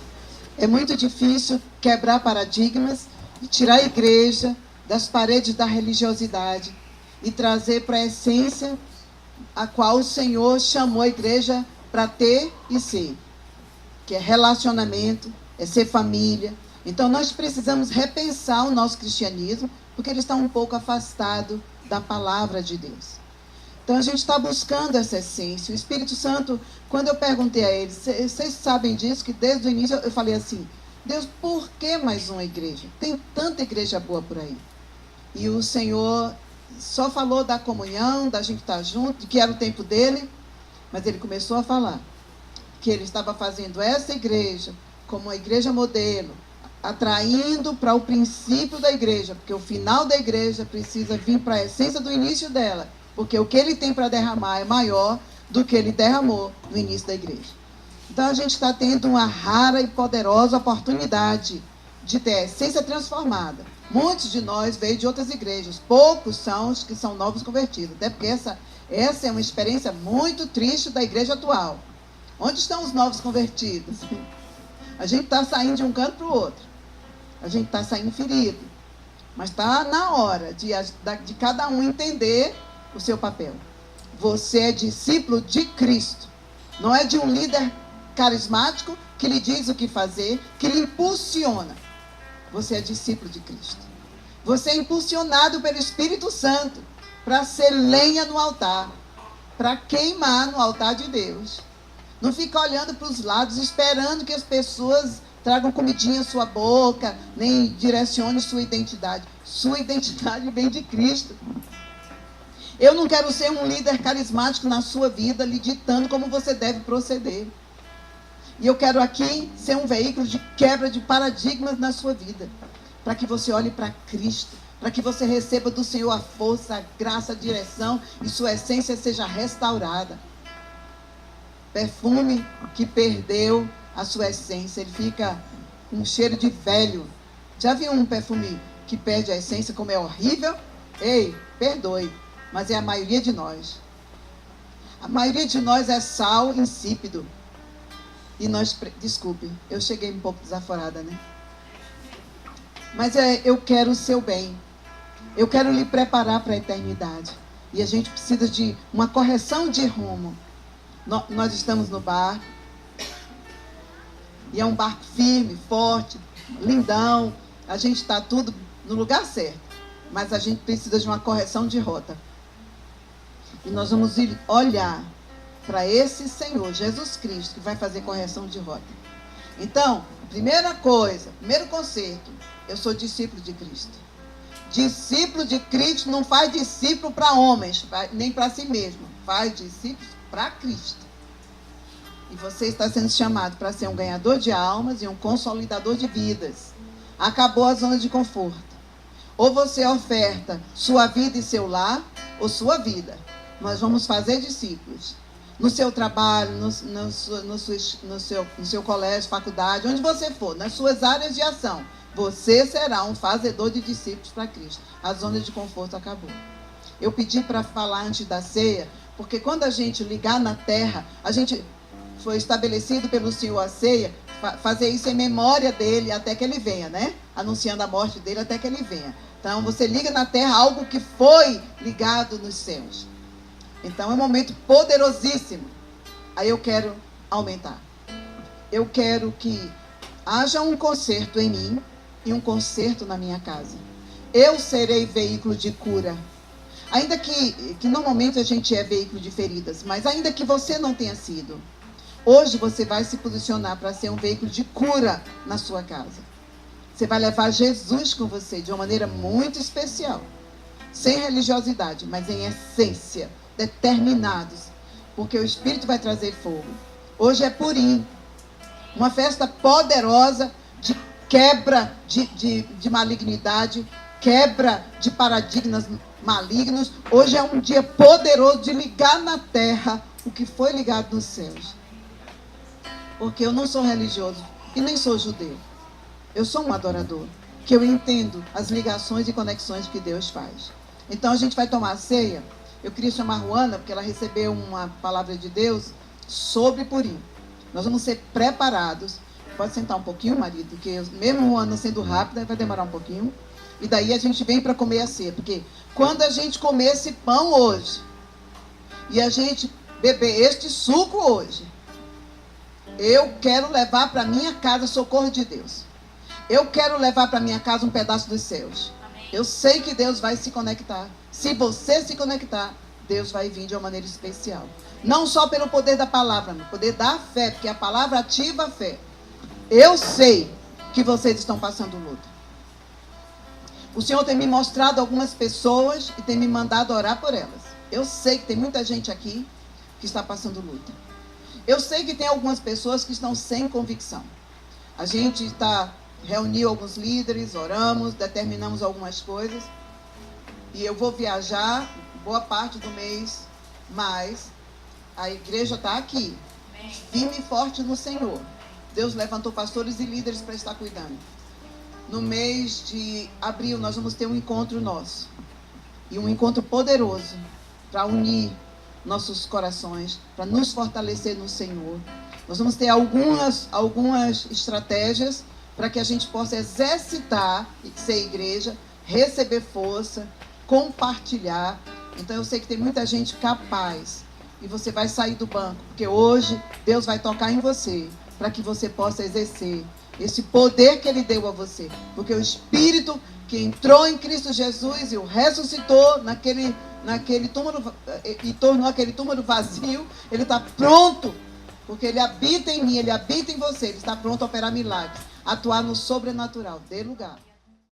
[SPEAKER 5] É muito difícil quebrar paradigmas e tirar a igreja das paredes da religiosidade e trazer para a essência a qual o Senhor chamou a igreja para ter e ser, que é relacionamento, é ser família. Então nós precisamos repensar o nosso cristianismo, porque ele está um pouco afastado da palavra de Deus. Então a gente está buscando essa essência. O Espírito Santo, quando eu perguntei a eles, vocês sabem disso, que desde o início eu falei assim, Deus, por que mais uma igreja? Tem tanta igreja boa por aí. E o Senhor só falou da comunhão, da gente estar junto, de que era o tempo dele, mas ele começou a falar que ele estava fazendo essa igreja como uma igreja modelo, atraindo para o princípio da igreja, porque o final da igreja precisa vir para a essência do início dela, porque o que ele tem para derramar é maior do que ele derramou no início da igreja. Então a gente está tendo uma rara e poderosa oportunidade de ter a essência transformada. Muitos de nós veio de outras igrejas, poucos são os que são novos convertidos, até porque essa é uma experiência muito triste da igreja atual. Onde estão os novos convertidos? A gente está saindo de um canto para o outro. A gente está saindo ferido. Mas está na hora de cada um entender o seu papel. Você é discípulo de Cristo. Não é de um líder carismático que lhe diz o que fazer, que lhe impulsiona. Você é discípulo de Cristo. Você é impulsionado pelo Espírito Santo para ser lenha no altar, para queimar no altar de Deus. Não fica olhando para os lados, esperando que as pessoas tragam comidinha à sua boca, nem direcione sua identidade. Sua identidade vem de Cristo. Eu não quero ser um líder carismático na sua vida, lhe ditando como você deve proceder. E eu quero aqui ser um veículo de quebra de paradigmas na sua vida, para que você olhe para Cristo, para que você receba do Senhor a força, a graça, a direção e sua essência seja restaurada. Perfume que perdeu a sua essência, ele fica com um cheiro de velho. Já viu um perfume que perde a essência, como é horrível. Ei, perdoe, mas é a maioria de nós. A maioria de nós é sal insípido. E nós, desculpe, eu cheguei um pouco desaforada, né? Mas eu quero o seu bem. Eu quero lhe preparar para a eternidade. E a gente precisa de uma correção de rumo. Nós estamos no barco. E é um barco firme, forte, lindão. A gente está tudo no lugar certo. Mas a gente precisa de uma correção de rota. E nós vamos ir olhar para esse Senhor, Jesus Cristo, que vai fazer correção de rota. Então, primeira coisa, primeiro conceito, eu sou discípulo de Cristo. Discípulo de Cristo não faz discípulo para homens, nem para si mesmo. Faz discípulos para Cristo. E você está sendo chamado para ser um ganhador de almas e um consolidador de vidas. Acabou a zona de conforto. Ou você oferta sua vida e seu lar, ou sua vida. Nós vamos fazer discípulos. No seu trabalho, no seu colégio, faculdade, onde você for, nas suas áreas de ação, você será um fazedor de discípulos para Cristo. A zona de conforto acabou. Eu pedi para falar antes da ceia, porque quando a gente ligar na terra, a gente foi estabelecido pelo Senhor a ceia, fazer isso em memória dele até que ele venha, né? Anunciando a morte dele até que ele venha. Então, você liga na terra algo que foi ligado nos céus. Então, é um momento poderosíssimo. Aí eu quero aumentar. Eu quero que haja um conserto em mim e um conserto na minha casa. Eu serei veículo de cura. Ainda que normalmente a gente é veículo de feridas, mas ainda que você não tenha sido, hoje você vai se posicionar para ser um veículo de cura na sua casa. Você vai levar Jesus com você de uma maneira muito especial. Sem religiosidade, mas em essência. Determinados. Porque o Espírito vai trazer fogo. Hoje é Purim. Uma festa poderosa de quebra de malignidade. Quebra de paradigmas malignos. Hoje é um dia poderoso de ligar na terra o que foi ligado nos céus. Porque eu não sou religioso e nem sou judeu. Eu sou um adorador, que eu entendo as ligações e conexões que Deus faz. Então a gente vai tomar a ceia. Eu queria chamar a Ruana, porque ela recebeu uma palavra de Deus sobre Purim. Nós vamos ser preparados. Pode sentar um pouquinho, marido, porque mesmo Ruana sendo rápida, vai demorar um pouquinho. E daí a gente vem para comer a ceia. Porque quando a gente comer esse pão hoje, e a gente beber este suco hoje, eu quero levar para minha casa socorro de Deus. Eu quero levar para minha casa um pedaço dos céus. Amém. Eu sei que Deus vai se conectar. Se você se conectar, Deus vai vir de uma maneira especial. Não só pelo poder da palavra, mas poder da fé, porque a palavra ativa a fé. Eu sei que vocês estão passando luta. O Senhor tem me mostrado algumas pessoas e tem me mandado orar por elas. Eu sei que tem muita gente aqui que está passando luta. Eu sei que tem algumas pessoas que estão sem convicção. A gente reuniu alguns líderes, oramos, determinamos algumas coisas. E eu vou viajar boa parte do mês, mas a igreja está aqui, firme e forte no Senhor. Deus levantou pastores e líderes para estar cuidando. No mês de abril nós vamos ter um encontro nosso. E um encontro poderoso para unir nossos corações, para nos fortalecer no Senhor. Nós vamos ter algumas estratégias para que a gente possa exercitar, ser igreja, receber força, compartilhar. Então eu sei que tem muita gente capaz. E você vai sair do banco, porque hoje Deus vai tocar em você, para que você possa exercer esse poder que Ele deu a você. Porque o Espírito que entrou em Cristo Jesus e o ressuscitou naquele túmulo e tornou aquele túmulo vazio, Ele está pronto, porque Ele habita em mim, Ele habita em você, Ele está pronto a operar milagres, atuar no sobrenatural. Dê lugar.